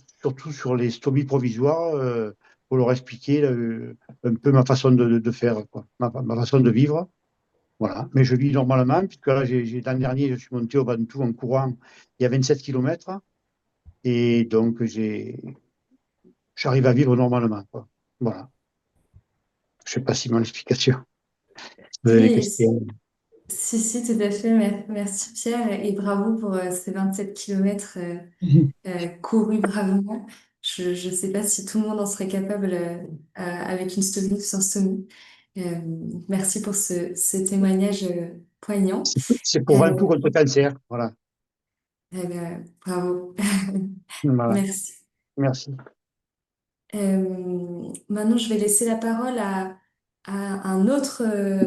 sur les stomies provisoires, pour leur expliquer un peu ma façon de faire, quoi, ma façon de vivre. Voilà. Mais je vis normalement, puisque là, l'an dernier, je suis monté au Ventoux en courant il y a 27 kilomètres, et donc j'arrive à vivre normalement, quoi. Voilà. Je ne sais pas si mon explication. Vous avez des Si, questions? si, tout à fait. Merci Pierre et bravo pour ces 27 kilomètres courus bravement. Je ne sais pas si tout le monde en serait capable avec une stomie ou sans stomie. Euh, Merci pour ce témoignage poignant. C'est pour Ventoux Euh, contre le cancer. Voilà. Bravo. Voilà. Merci. Merci. Maintenant, je vais laisser la parole à un autre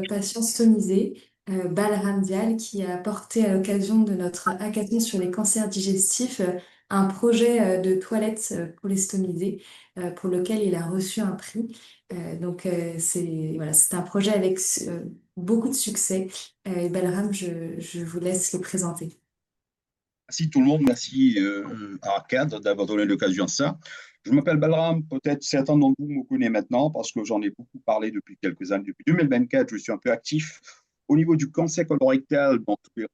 patient stomisé, Balram Dial, qui a porté à l'occasion de notre hackathon sur les cancers digestifs un projet de toilette pour les stomisés, pour lequel il a reçu un prix. C'est un projet avec beaucoup de succès. Balram, je vous laisse le présenter. Merci tout le monde, merci à Arcade d'avoir donné l'occasion de ça. Je m'appelle Balram, peut-être certains d'entre vous me connaissent maintenant parce que j'en ai beaucoup parlé depuis quelques années. Depuis 2024, je suis un peu actif au niveau du cancer colorectal dans tous les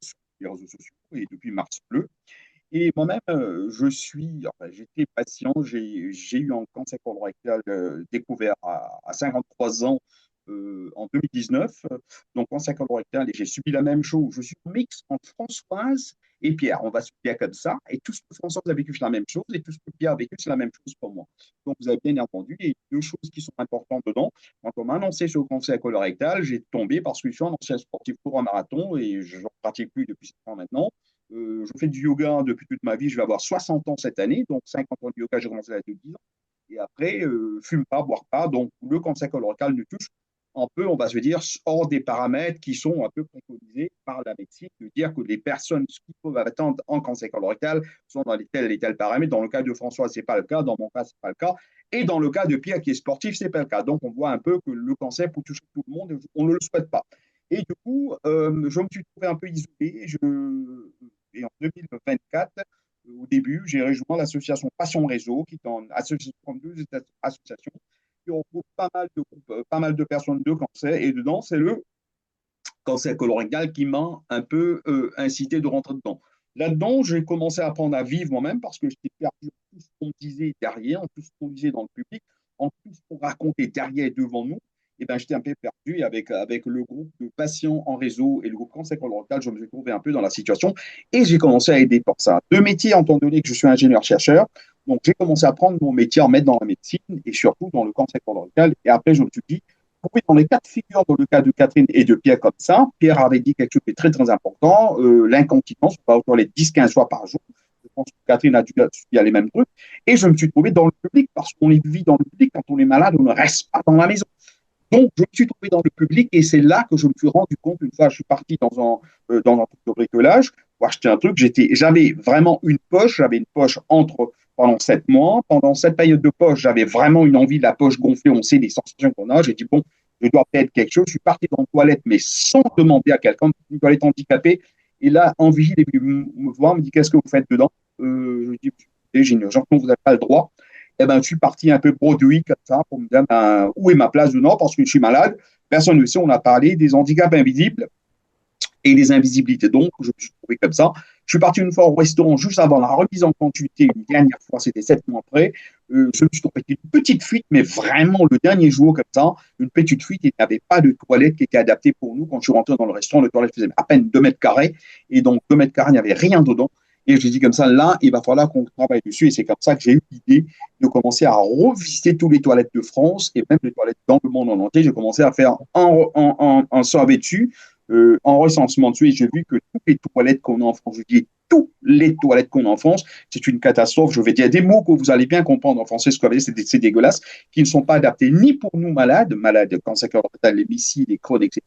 réseaux sociaux et depuis mars bleu. Et moi-même, j'étais patient, j'ai eu un cancer colorectal découvert à 53 ans en 2019. Donc, cancer colorectal, et j'ai subi la même chose. Je suis un mix entre Françoise et Pierre. On va se dire comme ça. Et tout ce que Françoise a vécu, c'est la même chose. Et tout ce que Pierre a vécu, c'est la même chose pour moi. Donc, vous avez bien entendu. Et deux choses qui sont importantes dedans. Quand on m'a annoncé ce cancer colorectal, j'ai tombé parce que je suis un ancien sportif pour un marathon et je ne pratique plus depuis 7 ans maintenant. Je fais du yoga depuis toute ma vie. Je vais avoir 60 ans cette année, donc 50 ans de yoga, j'ai commencé à 10 ans. Et après, fume pas, boire pas. Donc, le cancer colorectal ne touche un peu, on va se dire, hors des paramètres qui sont un peu préconisés par la médecine, de dire que les personnes qui peuvent attendre en cancer colorectal sont dans les tels et tels paramètres. Dans le cas de François, ce n'est pas le cas. Dans mon cas, ce n'est pas le cas. Et dans le cas de Pierre, qui est sportif, ce n'est pas le cas. Donc, on voit un peu que le cancer peut toucher tout le monde et on ne le souhaite pas. Et du coup, je me suis trouvé un peu isolé. Et en 2024, au début, j'ai rejoint l'association Passion Réseau, qui est une association comme deux associations qui regroupe pas mal de personnes de cancer. Et dedans, c'est le cancer colorectal qui m'a un peu incité de rentrer dedans. Là-dedans, j'ai commencé à apprendre à vivre moi-même parce que j'étais perdu en tout ce qu'on disait derrière, en tout ce qu'on disait dans le public, en tout ce qu'on racontait derrière et devant nous. Et ben, j'étais un peu perdu et avec le groupe de patients en réseau et le groupe cancer colorectal, je me suis trouvé un peu dans la situation et j'ai commencé à aider pour ça. Deux métiers, étant donné que je suis ingénieur-chercheur, donc j'ai commencé à prendre mon métier, en mettre dans la médecine et surtout dans le cancer colorectal. Et après, je me suis dit, oui, dans les cas de figure, dans le cas de Catherine et de Pierre comme ça, Pierre avait dit quelque chose de très, très important, l'incontinence, on va aux toilettes 10-15 fois par jour. Je pense que Catherine a dû subir les mêmes trucs. Et je me suis trouvé dans le public, parce qu'on vit dans le public, quand on est malade, on ne reste pas dans la maison. Donc, je me suis trouvé dans le public et c'est là que je me suis rendu compte, une fois je suis parti dans un truc de bricolage, pour acheter un truc, j'avais vraiment j'avais une poche pendant 7 mois. Pendant cette période de poche, j'avais vraiment une envie de la poche gonflée, on sait les sensations qu'on a. J'ai dit, bon, je dois peut-être quelque chose. Je suis parti dans une toilette, mais sans demander à quelqu'un, une toilette handicapée. Et là, en vigile, il est venu me voir, me dit, qu'est-ce que vous faites dedans? Je lui dis, j'ai une urgence, vous n'avez pas le droit. Eh ben, je suis parti un peu bredouille comme ça pour me dire où est ma place dedans parce que je suis malade. Personne ne sait, on a parlé des handicaps invisibles et des invisibilités. Donc, je me suis trouvé comme ça. Je suis parti une fois au restaurant juste avant la remise en continuité, une dernière fois, c'était 7 mois après. Je me suis trouvé une petite fuite, mais vraiment le dernier jour comme ça, une petite fuite, il n'y avait pas de toilette qui était adaptée pour nous. Quand je suis rentré dans le restaurant, le toilette faisait à peine 2 mètres carrés. Et donc, 2 mètres carrés, il n'y avait rien dedans. Et je dis comme ça, là, il va falloir qu'on travaille dessus. Et c'est comme ça que j'ai eu l'idée de commencer à revisiter toutes les toilettes de France et même les toilettes dans le monde en entier. J'ai commencé à faire un survey dessus, en recensement dessus. Et j'ai vu que toutes les toilettes qu'on a en France, je dis toutes les toilettes qu'on a en France, c'est une catastrophe. Je vais dire des mots que vous allez bien comprendre en français, ce que c'est dégueulasse, qui ne sont pas adaptés ni pour nous malades, cancer colorectal, les missiles, les Crohn, etc.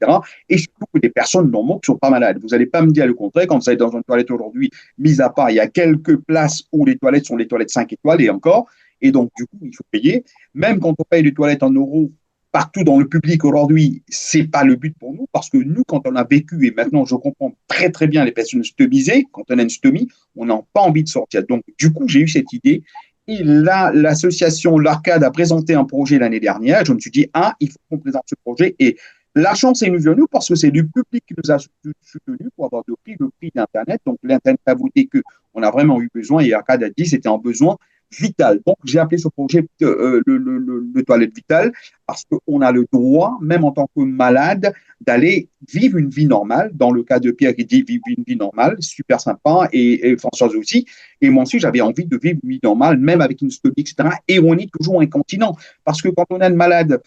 Et surtout que des personnes normaux qui ne sont pas malades. Vous n'allez pas me dire le contraire. Quand vous allez dans une toilette aujourd'hui, mis à part, il y a quelques places où les toilettes sont les toilettes 5 étoiles et encore. Et donc, du coup, il faut payer. Même quand on paye les toilettes en euros, partout dans le public aujourd'hui, ce n'est pas le but pour nous, parce que nous, quand on a vécu, et maintenant je comprends très très bien les personnes stomisées, quand on a une stomie, on n'a pas envie de sortir. Donc, du coup, j'ai eu cette idée. Et là, l'association L'Arcade a présenté un projet l'année dernière. Je me suis dit, il faut qu'on présente ce projet. Et la chance est venue parce que c'est le public qui nous a soutenus pour avoir le prix d'Internet. Donc, l'Internet a voté qu'on a vraiment eu besoin et Arcade a dit que c'était un besoin vital. Donc, j'ai appelé ce projet le toilette vitale parce qu'on a le droit, même en tant que malade, d'aller vivre une vie normale. Dans le cas de Pierre qui dit vivre une vie normale, super sympa, et Françoise aussi. Et moi aussi, j'avais envie de vivre une vie normale, même avec une stomie, etc. Et on est toujours incontinent. Parce que quand on est malade,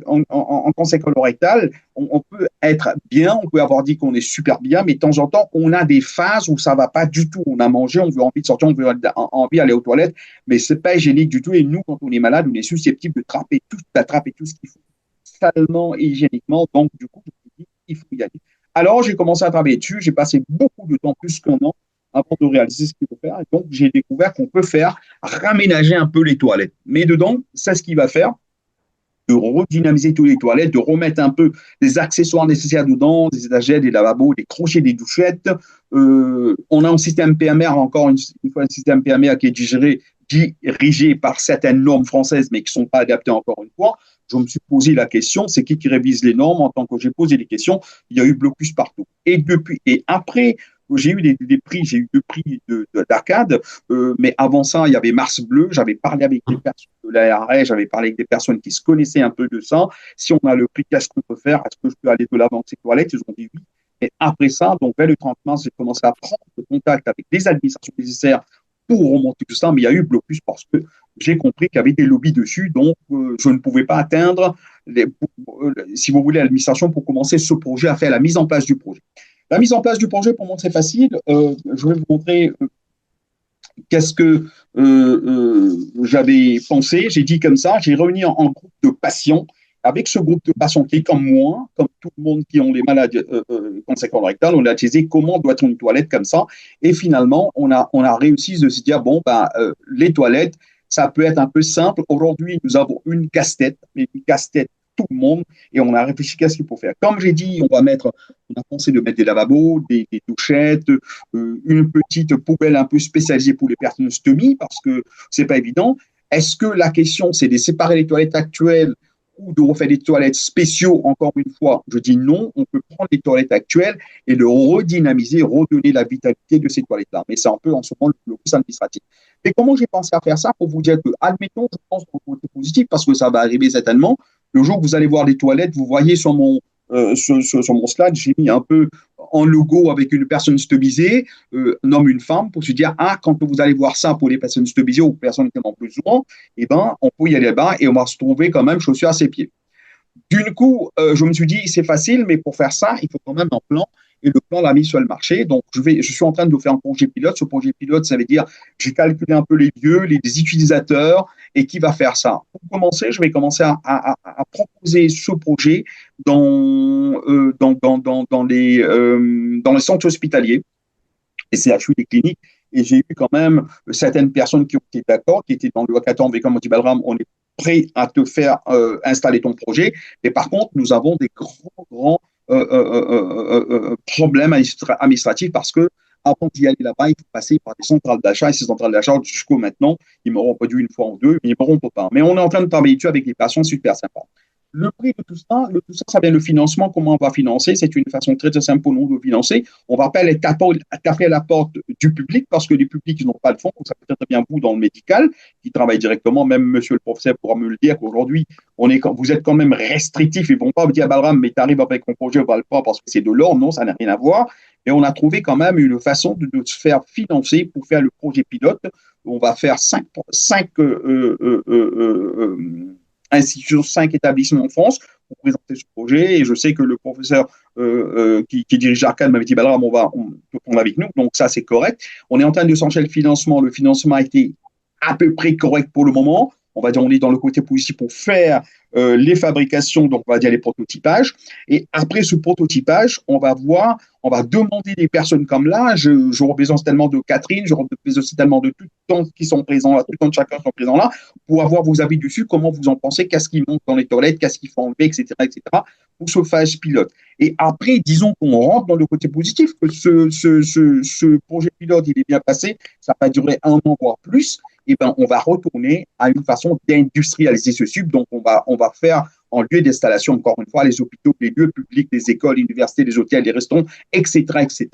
en cancer colorectal, on peut être bien, on peut avoir dit qu'on est super bien, mais de temps en temps, on a des phases où ça ne va pas du tout. On a mangé, on veut envie de sortir, on veut envie d'aller aux toilettes, mais ce n'est pas hygiénique du tout. Et nous, quand on est malade, on est susceptible d'attraper tout ce qu'il faut salement et hygiéniquement. Donc, du coup, je me dis, il faut y aller. Alors, j'ai commencé à travailler dessus. J'ai passé beaucoup de temps, plus qu'un an, avant de réaliser ce qu'il faut faire. Et donc, j'ai découvert qu'on peut raménager un peu les toilettes. Mais dedans, c'est ce qu'il va faire, de redynamiser toutes les toilettes, de remettre un peu des accessoires nécessaires dedans, des étagères, des lavabos, des crochets, des douchettes. On a un système PMR, encore une fois, un système PMR qui est dirigé par certaines normes françaises, mais qui ne sont pas adaptées encore une fois. Je me suis posé la question, c'est qui révise les normes? En tant que j'ai posé les questions, il y a eu blocus partout. Et après, j'ai eu des prix, j'ai eu 2 prix d'Arcade, mais avant ça, il y avait Mars Bleu, j'avais parlé avec des personnes de l'ARS, j'avais parlé avec des personnes qui se connaissaient un peu de ça. Si on a le prix, qu'est-ce qu'on peut faire? Est-ce que je peux aller de l'avant avec ces toilettes? Ils ont dit oui. Et après ça, donc vers le 30 mars, j'ai commencé à prendre contact avec des administrations nécessaires pour remonter tout ça, mais il y a eu blocus parce que j'ai compris qu'il y avait des lobbies dessus, donc je ne pouvais pas atteindre, si vous voulez, l'administration pour commencer ce projet, à faire la mise en place du projet. La mise en place du projet, pour moi, c'est facile. Je vais vous montrer qu'est-ce que j'avais pensé. J'ai dit comme ça, j'ai réuni en groupe de patients avec ce groupe de patients qui est comme moi, comme tout le monde qui ont les maladies cancer colorectal, on a utilisé comment doit être une toilette comme ça. Et finalement, on a réussi de se dire, bon, ben, les toilettes, ça peut être un peu simple. Aujourd'hui, nous avons une casse-tête, mais une casse-tête tout le monde, et on a réfléchi qu'est-ce qu'il faut faire. Comme j'ai dit, on a pensé de mettre des lavabos, des douchettes, une petite poubelle un peu spécialisée pour les personnes stomies, parce que c'est pas évident. Est-ce que la question, c'est de séparer les toilettes actuelles ou de refaire des toilettes spéciaux? Encore une fois, je dis non. On peut prendre les toilettes actuelles et le redynamiser, redonner la vitalité de ces toilettes-là. Mais c'est un peu en ce moment le plus administratif. Mais comment j'ai pensé à faire ça pour vous dire que, admettons, je pense au côté positif, parce que ça va arriver certainement, le jour que vous allez voir les toilettes, vous voyez sur mon slide, j'ai mis un peu en logo avec une personne stomisée, un homme, une femme, pour se dire, ah, quand vous allez voir ça pour les personnes stomisées ou personnes qui en ont besoin, eh ben, on peut y aller là-bas et on va se trouver quand même chaussures à ses pieds. D'une coup, je me suis dit, c'est facile, mais pour faire ça, il faut quand même un plan. Et le plan l'a mis sur le marché. Donc, je suis en train de faire un projet pilote. Ce projet pilote, ça veut dire, j'ai calculé un peu les lieux, les utilisateurs et qui va faire ça. Pour commencer, je vais commencer à proposer ce projet dans les centres hospitaliers, les CHU, les cliniques. Et j'ai eu quand même certaines personnes qui ont été d'accord, qui étaient dans le hackathon avec un Balram, on est prêt à te faire installer ton projet. Mais par contre, nous avons des grands problèmes administratifs parce que avant d'y aller là-bas, il faut passer par des centrales d'achat. Et ces centrales d'achat, jusqu'au maintenant, ils m'auront pas dû une fois ou deux, mais ils m'auront pas. Mais on est en train de travailler dessus avec des patients super sympas. Le prix de tout ça, ça vient le financement. Comment on va financer? C'est une façon très, très simple pour nous de financer. On va pas aller taper à la porte du public parce que les publics, ils n'ont pas de fonds. Ça peut être bien vous dans le médical qui travaille directement. Même monsieur le professeur pourra me le dire qu'aujourd'hui, vous êtes quand même restrictif. Ils ne vont pas vous dire, Balram, mais tu arrives avec ton projet, on va le prendre parce que c'est de l'or. Non, ça n'a rien à voir. Et on a trouvé quand même une façon de se faire financer pour faire le projet pilote. On va faire cinq institutions, 5 établissements en France pour présenter ce projet. Et je sais que le professeur qui dirige Arcade m'avait dit, Balram, on peut prendre avec nous. Donc ça, c'est correct. On est en train de s'enchaîner le financement. Le financement a été à peu près correct pour le moment. On va dire, on est dans le côté positif pour faire les fabrications, donc on va dire les prototypages. Et après ce prototypage, on va demander des personnes comme là. Je représente tellement de Catherine, je représente tellement de tout le temps qui sont présents là, tout le temps de chacun sont présents là, pour avoir vos avis dessus, comment vous en pensez, qu'est-ce qui manque dans les toilettes, qu'est-ce qu'il faut enlever, etc., pour ce phase pilote. Et après, disons qu'on rentre dans le côté positif, que ce projet pilote, il est bien passé, ça va durer 1 an, voire plus. Et ben, on va retourner à une façon d'industrialiser ce sub. Donc, on va faire en lieu d'installation, encore une fois, les hôpitaux, les lieux publics, les écoles, les universités, les hôtels, les restaurants, etc., etc.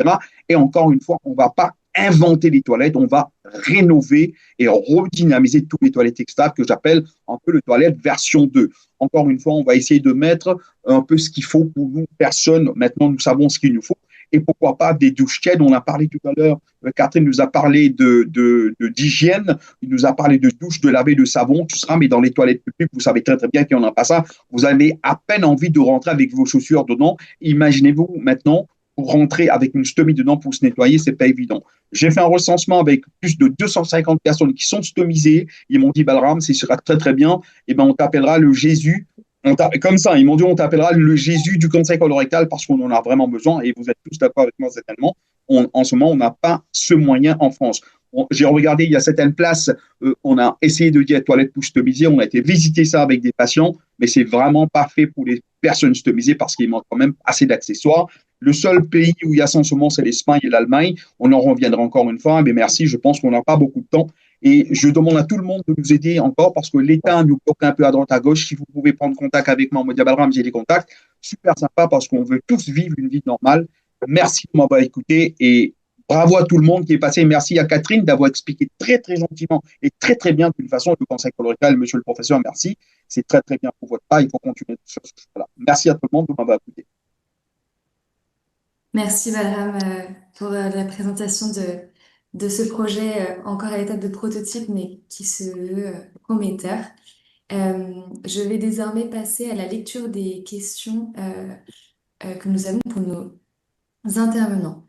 Et encore une fois, on ne va pas inventer les toilettes, on va rénover et redynamiser toutes les toilettes extrables que j'appelle un peu le toilette version 2. Encore une fois, on va essayer de mettre un peu ce qu'il faut pour nous, personne. Maintenant, nous savons ce qu'il nous faut. Et pourquoi pas des douches tièdes. On a parlé tout à l'heure, Catherine nous a parlé d'hygiène, il nous a parlé de douche, de laver, de savon, tout ça, mais dans les toilettes publiques, vous savez très très bien qu'il n'y en a pas ça. Vous avez à peine envie de rentrer avec vos chaussures dedans. Imaginez-vous maintenant, pour rentrer avec une stomie dedans pour se nettoyer, c'est pas évident. J'ai fait un recensement avec plus de 250 personnes qui sont stomisées. Ils m'ont dit, Balram, ce sera très très bien. Et ben, on t'appellera le Jésus. Comme ça, ils m'ont dit, on t'appellera le Jésus du cancer colorectal parce qu'on en a vraiment besoin. Et vous êtes tous d'accord avec moi certainement. En ce moment, on n'a pas ce moyen en France. J'ai regardé, il y a certaines places, on a essayé de dire toilettes pour stomiser, on a été visiter ça avec des patients, mais c'est vraiment pas fait pour les personnes stomisées parce qu'il manque quand même assez d'accessoires. Le seul pays où il y a ça en ce moment, c'est l'Espagne et l'Allemagne. On en reviendra encore une fois, mais merci, je pense qu'on n'a pas beaucoup de temps. Et je demande à tout le monde de nous aider encore parce que l'État nous bloque un peu à droite à gauche. Si vous pouvez prendre contact avec moi, Modia Balram, j'ai des contacts. Super sympa parce qu'on veut tous vivre une vie normale. Merci de m'avoir écouté et bravo à tout le monde qui est passé. Merci à Catherine d'avoir expliqué très, très gentiment et très, très bien d'une façon le cancer colorectal. Monsieur le professeur, merci. C'est très, très bien pour votre part. Il faut continuer sur ce chemin-là. Merci à tout le monde de m'avoir écouté. Merci Balram pour la présentation de ce projet encore à l'étape de prototype, mais qui se veut prometteur. Je vais désormais passer à la lecture des questions que nous avons pour nos intervenants.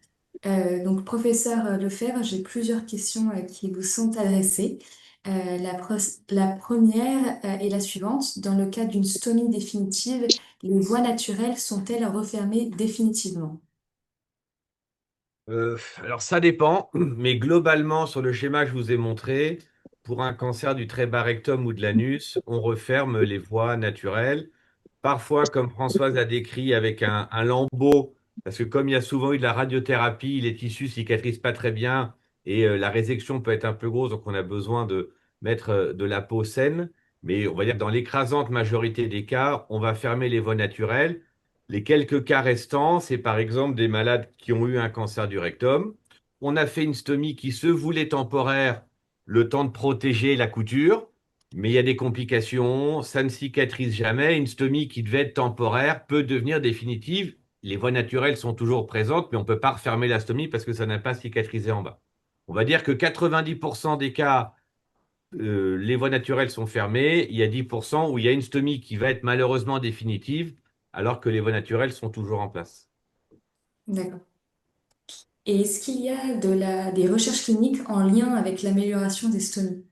Donc, professeur Lefebvre, j'ai plusieurs questions qui vous sont adressées. La première est la suivante. Dans le cas d'une stomie définitive, les voies naturelles sont-elles refermées définitivement? Alors ça dépend, mais globalement, sur le schéma que je vous ai montré, pour un cancer du trait bas rectum ou de l'anus, on referme les voies naturelles. Parfois, comme Françoise a décrit, avec un lambeau, parce que comme il y a souvent eu de la radiothérapie, les tissus cicatrisent pas très bien et la résection peut être un peu grosse, donc on a besoin de mettre de la peau saine. Mais on va dire que dans l'écrasante majorité des cas, on va fermer les voies naturelles. Les quelques cas restants, c'est par exemple des malades qui ont eu un cancer du rectum. On a fait une stomie qui se voulait temporaire, le temps de protéger la couture. Mais il y a des complications, ça ne cicatrise jamais. Une stomie qui devait être temporaire peut devenir définitive. Les voies naturelles sont toujours présentes, mais on ne peut pas refermer la stomie parce que ça n'a pas cicatrisé en bas. On va dire que 90% des cas, les voies naturelles sont fermées. Il y a 10% où il y a une stomie qui va être malheureusement définitive, alors que les voies naturelles sont toujours en place. D'accord. Et est-ce qu'il y a des recherches cliniques en lien avec l'amélioration des stomies?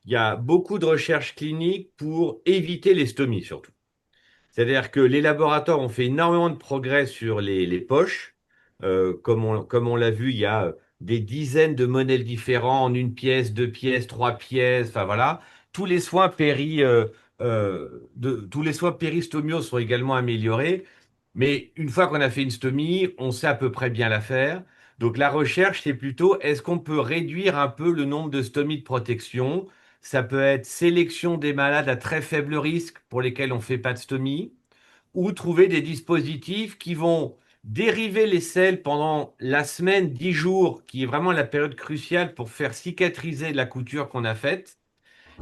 Il y a beaucoup de recherches cliniques pour éviter les stomies surtout. C'est-à-dire que les laboratoires ont fait énormément de progrès sur les poches. Comme on l'a vu, il y a des dizaines de modèles différents en une pièce, deux pièces, trois pièces. Enfin voilà. Tous les soins tous les soins péristomiaux sont également améliorés. Mais une fois qu'on a fait une stomie, on sait à peu près bien la faire. Donc la recherche, c'est plutôt est-ce qu'on peut réduire un peu le nombre de stomies de protection? Ça peut être sélection des malades à très faible risque pour lesquels on ne fait pas de stomie, ou trouver des dispositifs qui vont dériver les selles pendant la semaine, 10 jours, qui est vraiment la période cruciale pour faire cicatriser la couture qu'on a faite.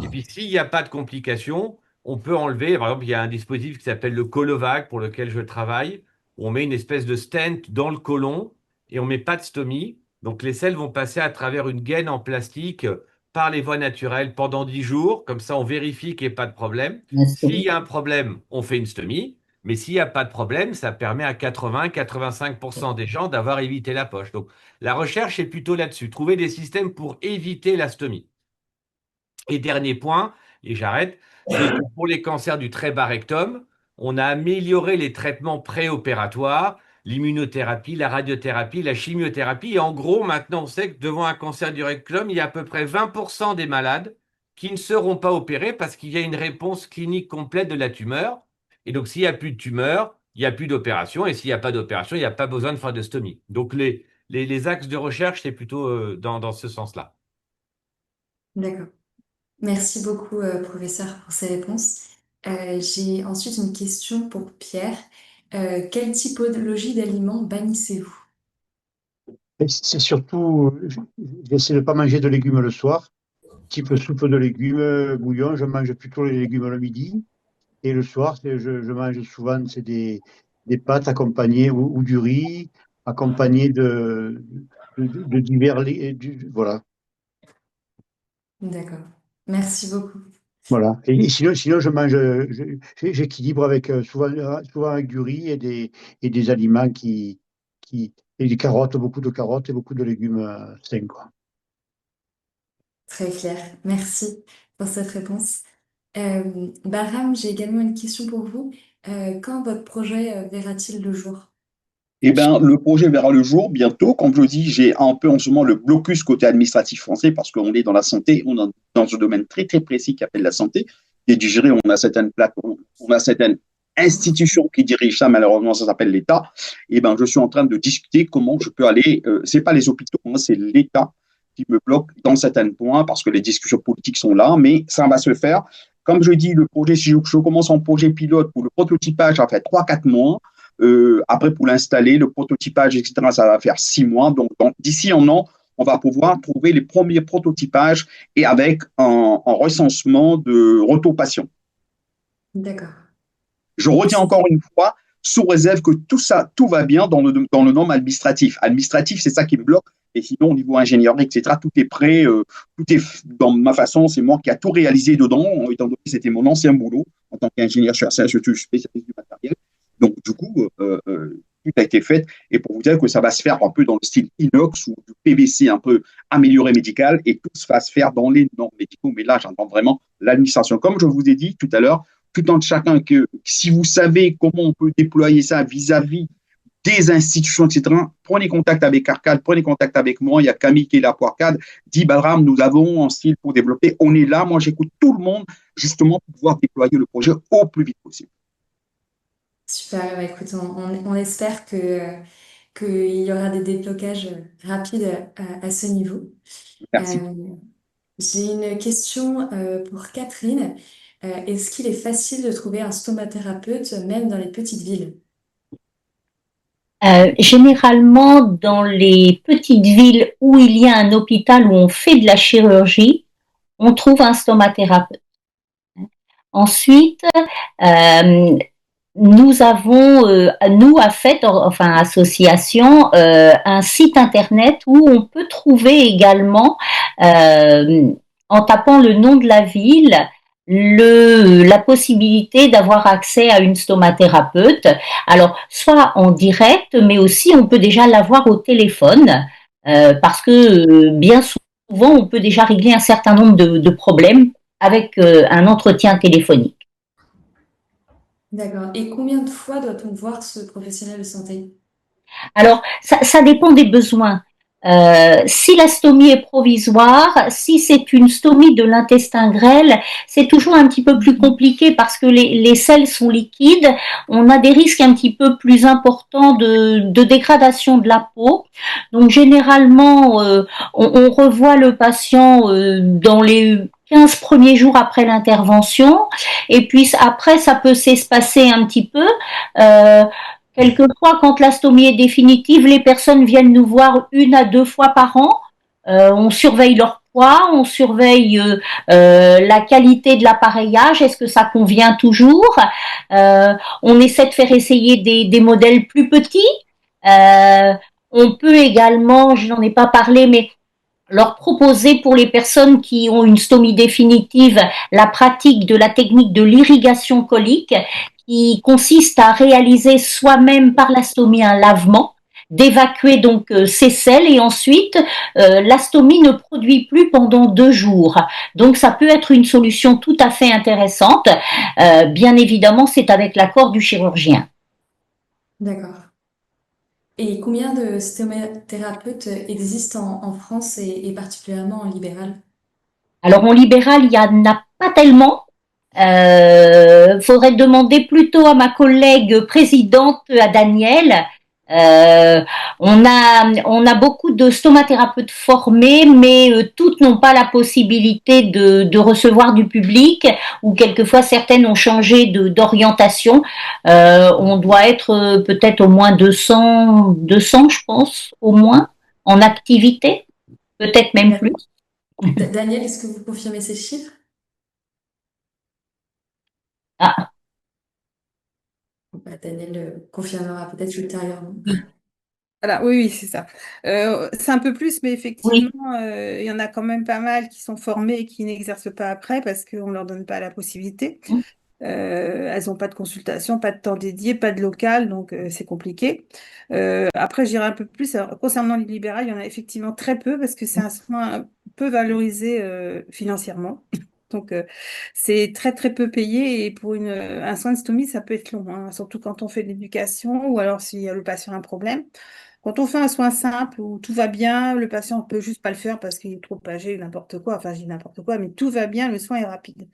Et puis, s'il n'y a pas de complications, on peut enlever. Par exemple, il y a un dispositif qui s'appelle le Colovac pour lequel je travaille, où on met une espèce de stent dans le côlon et on met pas de stomie. Donc, les selles vont passer à travers une gaine en plastique par les voies naturelles pendant 10 jours. Comme ça, on vérifie qu'il n'y ait pas de problème. S'il y a un problème, on fait une stomie. Mais s'il n'y a pas de problème, ça permet à 80-85% des gens d'avoir évité la poche. Donc, la recherche est plutôt là-dessus. Trouver des systèmes pour éviter la stomie. Et dernier point, et j'arrête, c'est que pour les cancers du très bas rectum, on a amélioré les traitements préopératoires, l'immunothérapie, la radiothérapie, la chimiothérapie. Et en gros, maintenant, on sait que devant un cancer du rectum, il y a à peu près 20% des malades qui ne seront pas opérés parce qu'il y a une réponse clinique complète de la tumeur. Et donc, s'il n'y a plus de tumeur, il n'y a plus d'opération. Et s'il n'y a pas d'opération, il n'y a pas besoin de faire de stomie. Donc, les axes de recherche, c'est plutôt dans ce sens-là. D'accord. Merci beaucoup, professeur, pour ces réponses. J'ai ensuite une question pour Pierre. Quelle typologie d'aliments bannissez-vous? Et c'est surtout, j'essaie de ne pas manger de légumes le soir, type soupe de légumes, bouillon, je mange plutôt les légumes le midi. Et le soir, je mange souvent des pâtes accompagnées ou du riz, accompagné de divers. Voilà. D'accord. Merci beaucoup. Voilà. Et sinon je mange, j'équilibre avec souvent avec du riz et des aliments et des carottes, beaucoup de carottes et beaucoup de légumes sains, quoi. Très clair. Merci pour cette réponse. Bahram, j'ai également une question pour vous. Quand votre projet verra-t-il le jour? Eh bien, le projet verra le jour bientôt. Comme je dis, j'ai un peu en ce moment le blocus côté administratif français parce qu'on est dans la santé, on est dans un domaine très très précis qui appelle la santé, qui est digéré. On a certaines plaques, on a certaines institutions qui dirigent ça. Malheureusement, ça s'appelle l'État. Eh ben, je suis en train de discuter comment je peux aller. C'est pas les hôpitaux, hein, c'est l'État qui me bloque dans certains points parce que les discussions politiques sont là, mais ça va se faire. Comme je dis, le projet, si je commence en projet pilote pour le prototypage, ça fait 3-4 mois. Après, pour l'installer, le prototypage, etc., ça va faire 6 mois. Donc d'ici un an, on va pouvoir trouver les premiers prototypages et avec un recensement de retour patient. D'accord. Je retiens encore une fois, sous réserve que tout ça, tout va bien dans le norme administratif. Administratif, c'est ça qui me bloque. Et sinon, au niveau ingénieur, etc., tout est prêt. Tout est dans ma façon. C'est moi qui a tout réalisé dedans, étant donné que c'était mon ancien boulot en tant qu'ingénieur chercheur, je suis spécialiste du matériel. Donc, du coup, tout a été fait. Et pour vous dire que ça va se faire un peu dans le style inox, où du PVC un peu amélioré médical et tout se fasse faire dans les normes médicaux. Mais là, j'entends vraiment l'administration. Comme je vous ai dit tout à l'heure, tout en chacun que si vous savez comment on peut déployer ça vis-à-vis des institutions, etc., prenez contact avec Arcade, prenez contact avec moi. Il y a Camille qui est là pour Arcade. Dit Balram, nous avons un style pour développer. On est là. Moi, j'écoute tout le monde justement pour pouvoir déployer le projet au plus vite possible. Super, bah, écoute, on espère qu'il y aura des déblocages rapides à ce niveau. Merci. J'ai une question pour Catherine. Est-ce qu'il est facile de trouver un stomathérapeute même dans les petites villes? Généralement, dans les petites villes où il y a un hôpital où on fait de la chirurgie, on trouve un stomathérapeute. Ensuite, nous avons, nous, à FET, enfin association, un site internet où on peut trouver également, en tapant le nom de la ville, la possibilité d'avoir accès à une stomathérapeute. Alors, soit en direct, mais aussi on peut déjà l'avoir au téléphone, parce que bien souvent, on peut déjà régler un certain nombre de problèmes avec un entretien téléphonique. D'accord. Et combien de fois doit-on voir ce professionnel de santé? Alors, ça dépend des besoins. Si la stomie est provisoire, si c'est une stomie de l'intestin grêle, c'est toujours un petit peu plus compliqué parce que les selles sont liquides. On a des risques un petit peu plus importants de dégradation de la peau. Donc, généralement, on revoit le patient dans les 15 premiers jours après l'intervention. Et puis, après, ça peut s'espacer un petit peu. Quelquefois, quand la stomie est définitive, les personnes viennent nous voir 1 à 2 fois par an. On surveille leur poids, on surveille la qualité de l'appareillage, est-ce que ça convient toujours. On essaie de faire essayer des modèles plus petits. On peut également, je n'en ai pas parlé, mais leur proposer pour les personnes qui ont une stomie définitive la pratique de la technique de l'irrigation colique qui consiste à réaliser soi-même par la stomie un lavement, d'évacuer donc ces selles et ensuite la stomie ne produit plus pendant 2 jours. Donc ça peut être une solution tout à fait intéressante. Bien évidemment, c'est avec l'accord du chirurgien. D'accord. Et combien de stomathérapeutes existent en France et particulièrement en libéral? Alors en libéral, il n'y en a pas tellement. Faudrait demander plutôt à ma collègue présidente, à Daniel. On a beaucoup de stomathérapeutes formés, mais toutes n'ont pas la possibilité de recevoir du public, ou quelquefois certaines ont changé d'orientation. On doit être peut-être au moins 200, je pense, au moins, en activité, peut-être même plus. Daniel, est-ce que vous confirmez ces chiffres? Ah. Daniel confirmera peut-être ultérieurement. Voilà, oui, c'est ça. C'est un peu plus, mais effectivement, il y en a quand même pas mal qui sont formés et qui n'exercent pas après parce qu'on ne leur donne pas la possibilité. Elles n'ont pas de consultation, pas de temps dédié, pas de local, donc c'est compliqué. Après, j'irai un peu plus. Alors, concernant les libérales, il y en a effectivement très peu parce que c'est un soin peu valorisé financièrement. Donc, c'est très, très peu payé et pour un soin de stomie, ça peut être long, hein, surtout quand on fait de l'éducation ou alors si le patient a un problème. Quand on fait un soin simple où tout va bien, le patient ne peut juste pas le faire parce qu'il est trop âgé ou n'importe quoi, enfin je dis n'importe quoi, mais tout va bien, le soin est rapide.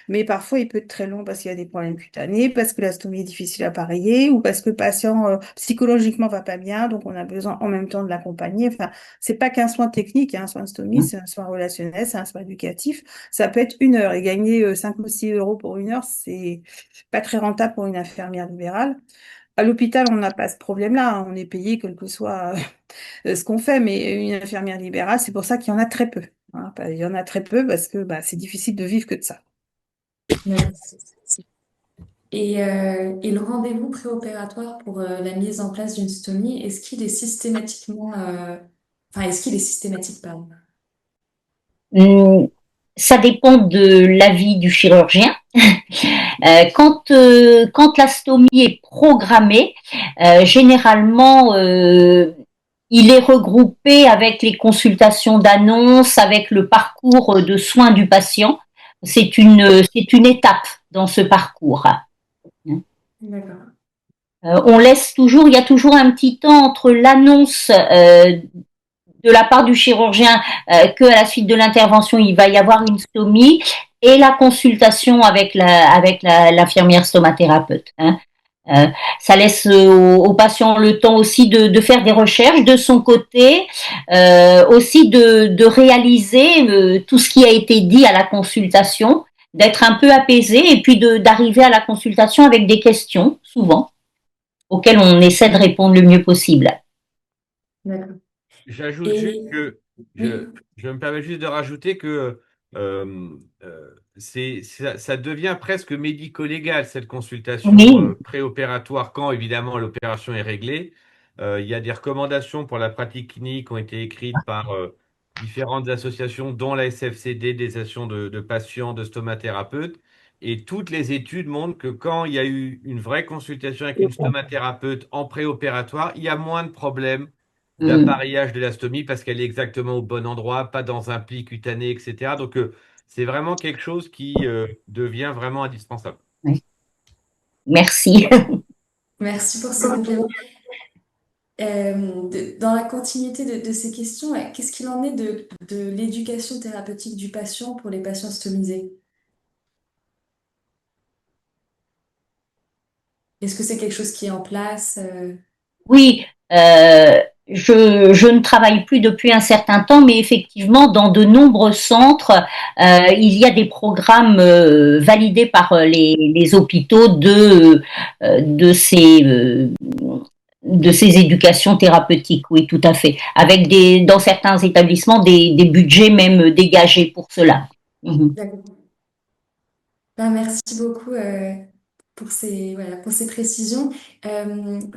Mais parfois il peut être très long parce qu'il y a des problèmes cutanés, parce que la stomie est difficile à appareiller ou parce que le patient psychologiquement va pas bien, donc on a besoin en même temps de l'accompagner. Enfin, c'est pas qu'un soin technique, hein, un soin de stomie, c'est un soin relationnel, c'est un soin éducatif. Ça peut être 1 heure et gagner 5 ou 6 euros pour 1 heure, c'est pas très rentable pour une infirmière libérale. À l'hôpital, on n'a pas ce problème-là, hein. On est payé quel que soit ce qu'on fait, mais une infirmière libérale, c'est pour ça qu'il y en a très peu, hein. Il y en a très peu parce que c'est difficile de vivre que de ça. Et le rendez-vous préopératoire pour la mise en place d'une stomie, est-ce qu'il est systématique, pardon? Ça dépend de l'avis du chirurgien. Quand la stomie est programmée, généralement, il est regroupé avec les consultations d'annonce, avec le parcours de soins du patient. C'est une étape dans ce parcours. D'accord. Il y a toujours un petit temps entre l'annonce de la part du chirurgien qu'à la suite de l'intervention, il va y avoir une stomie et la consultation avec l'infirmière stomathérapeute. Ça laisse au patient le temps aussi de faire des recherches de son côté, aussi de réaliser tout ce qui a été dit à la consultation, d'être un peu apaisé et puis d'arriver à la consultation avec des questions, souvent, auxquelles on essaie de répondre le mieux possible. D'accord. J'ajoute juste Et que, oui, je me permets juste de rajouter que ça devient presque médico-légal, cette consultation Oui. préopératoire, quand évidemment l'opération est réglée. Il y a des recommandations pour la pratique clinique qui ont été écrites par différentes associations, dont la SFCD, des associations de patients, de stomathérapeutes. Et toutes les études montrent que quand il y a eu une vraie consultation avec une stomathérapeute en préopératoire, il y a moins de problèmes d'appareillage de la stomie parce qu'elle est exactement au bon endroit, pas dans un pli cutané, etc. Donc, c'est vraiment quelque chose qui devient vraiment indispensable. Merci. merci pour ces compléments. Dans la continuité de ces questions, qu'est-ce qu'il en est de l'éducation thérapeutique du patient pour les patients stomisés? Est-ce que c'est quelque chose qui est en place? Oui, je ne travaille plus depuis un certain temps, mais effectivement, dans de nombreux centres, il y a des programmes validés par les hôpitaux de ces éducations thérapeutiques. Oui, tout à fait. Avec dans certains établissements, des budgets même dégagés pour cela. Mhm. D'accord. Ben, merci beaucoup voilà, pour ces précisions.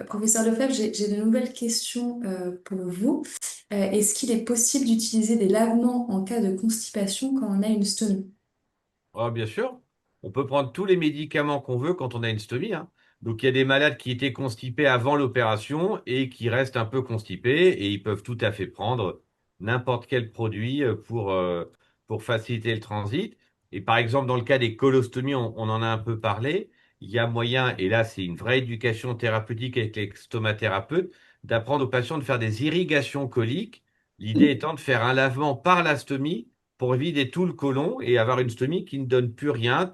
Professeur Lefebvre, j'ai de nouvelles questions pour vous. Est-ce qu'il est possible d'utiliser des lavements en cas de constipation quand on a une stomie? Ah, bien sûr, on peut prendre tous les médicaments qu'on veut quand on a une stomie, hein. Donc, il y a des malades qui étaient constipés avant l'opération et qui restent un peu constipés et ils peuvent tout à fait prendre n'importe quel produit pour faciliter le transit. Et par exemple, dans le cas des colostomies, on en a un peu parlé, il y a moyen, et là c'est une vraie éducation thérapeutique avec les stomathérapeutes, d'apprendre aux patients de faire des irrigations coliques. L'idée étant de faire un lavement par la stomie pour vider tout le côlon et avoir une stomie qui ne donne plus rien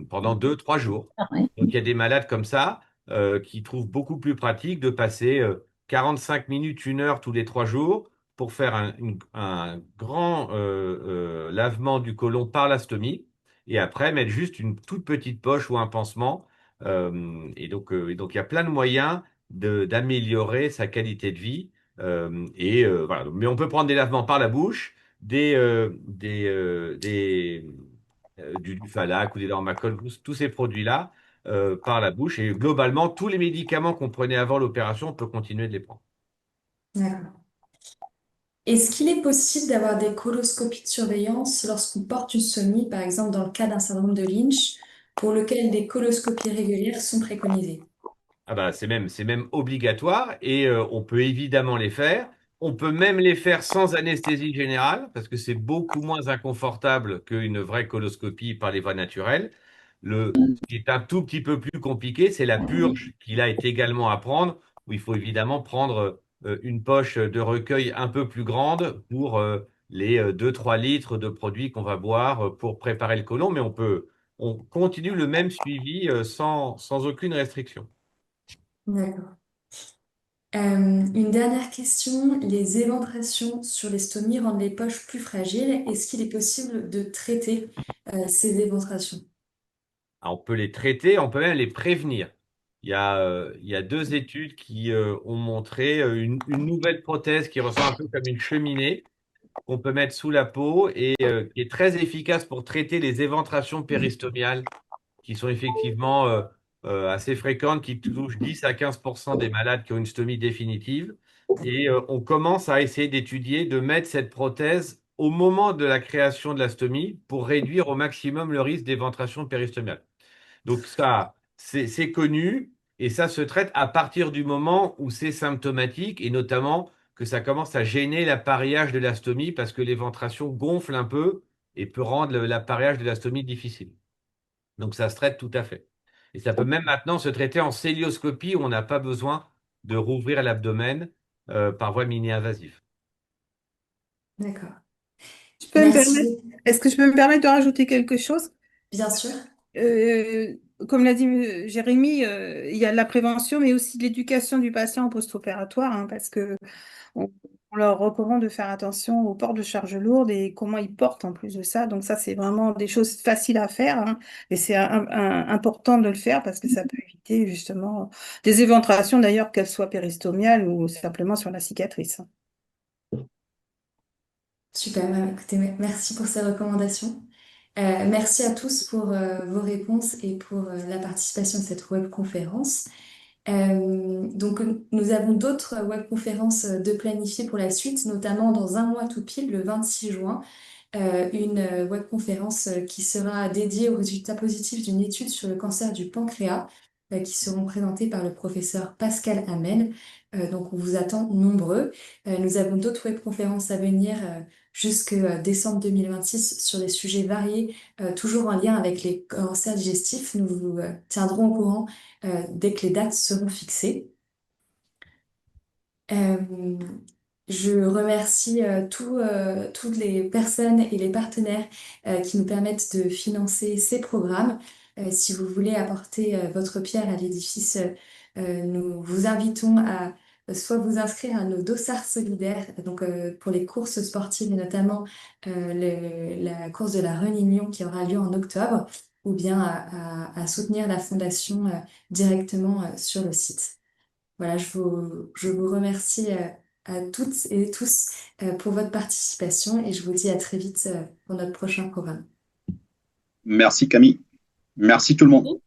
pendant 2, 3 jours. Donc il y a des malades comme ça qui trouvent beaucoup plus pratique de passer 45 minutes, 1 heure tous les 3 jours pour faire un grand lavement du côlon par la stomie et après mettre juste une toute petite poche ou un pansement. Et donc il y a plein de moyens d'améliorer sa qualité de vie. Voilà. Mais on peut prendre des lavements par la bouche du Dufalac ou des Dormacol, tous ces produits-là par la bouche. Et globalement, tous les médicaments qu'on prenait avant l'opération, on peut continuer de les prendre. D'accord. Est-ce qu'il est possible d'avoir des coloscopies de surveillance lorsqu'on porte une stomie, par exemple dans le cas d'un syndrome de Lynch, pour lequel des coloscopies régulières sont préconisées? Ah bah, c'est même obligatoire et on peut évidemment les faire. On peut même les faire sans anesthésie générale parce que c'est beaucoup moins inconfortable qu'une vraie coloscopie par les voies naturelles. Ce qui est un tout petit peu plus compliqué, c'est la purge qu'il a été également à prendre, où il faut évidemment prendre une poche de recueil un peu plus grande pour les 2-3 litres de produits qu'on va boire pour préparer le côlon, mais on continue le même suivi sans aucune restriction. D'accord. Une dernière question. Les éventrations sur les stomies rendent les poches plus fragiles. Est-ce qu'il est possible de traiter ces éventrations? On peut les traiter, on peut même les prévenir. Il y a 2 études qui ont montré une nouvelle prothèse qui ressemble un peu comme une cheminée qu'on peut mettre sous la peau et qui est très efficace pour traiter les éventrations péristomiales qui sont effectivement assez fréquentes, qui touchent 10 à 15% des malades qui ont une stomie définitive. Et on commence à essayer d'étudier, de mettre cette prothèse au moment de la création de la stomie pour réduire au maximum le risque d'éventration péristomiale. Donc ça, c'est connu Et ça se traite à partir du moment où c'est symptomatique et notamment que ça commence à gêner l'appareillage de la stomie parce que l'éventration gonfle un peu et peut rendre l'appareillage de la stomie difficile. Donc ça se traite tout à fait. Et ça peut même maintenant se traiter en célioscopie où on n'a pas besoin de rouvrir l'abdomen par voie mini-invasive. D'accord. Je peux me permettre, Merci, est-ce que je peux me permettre de rajouter quelque chose? bien sûr. Euh, Comme l'a dit Jérémy, il y a de la prévention, mais aussi de l'éducation du patient post-opératoire, hein, parce que on leur recommande de faire attention au port de charges lourdes et comment ils portent en plus de ça. Donc ça, c'est vraiment des choses faciles à faire, hein, et c'est important de le faire parce que ça peut éviter justement des éventrations, d'ailleurs, qu'elles soient péristomiales ou simplement sur la cicatrice. Super, écoutez, merci pour ces recommandations. Merci à tous pour vos réponses et pour la participation à cette webconférence. Donc, nous avons d'autres webconférences de planifier pour la suite, notamment dans un mois tout pile, le 26 juin, une webconférence qui sera dédiée aux résultats positifs d'une étude sur le cancer du pancréas, qui seront présentés par le professeur Pascal Hamel. Donc, on vous attend nombreux. Nous avons d'autres webconférences à venir jusque décembre 2026 sur des sujets variés, toujours en lien avec les cancers digestifs. Nous vous tiendrons au courant dès que les dates seront fixées. Euh, je remercie toutes les personnes et les partenaires qui nous permettent de financer ces programmes. Si vous voulez apporter votre pierre à l'édifice, nous vous invitons à soit vous inscrire à nos dossards solidaires, donc pour les courses sportives et notamment la course de la Reunion qui aura lieu en octobre, ou bien à soutenir la fondation directement sur le site. Voilà, je vous remercie à toutes et tous pour votre participation et je vous dis à très vite pour notre prochain programme. Merci Camille. Merci tout le monde.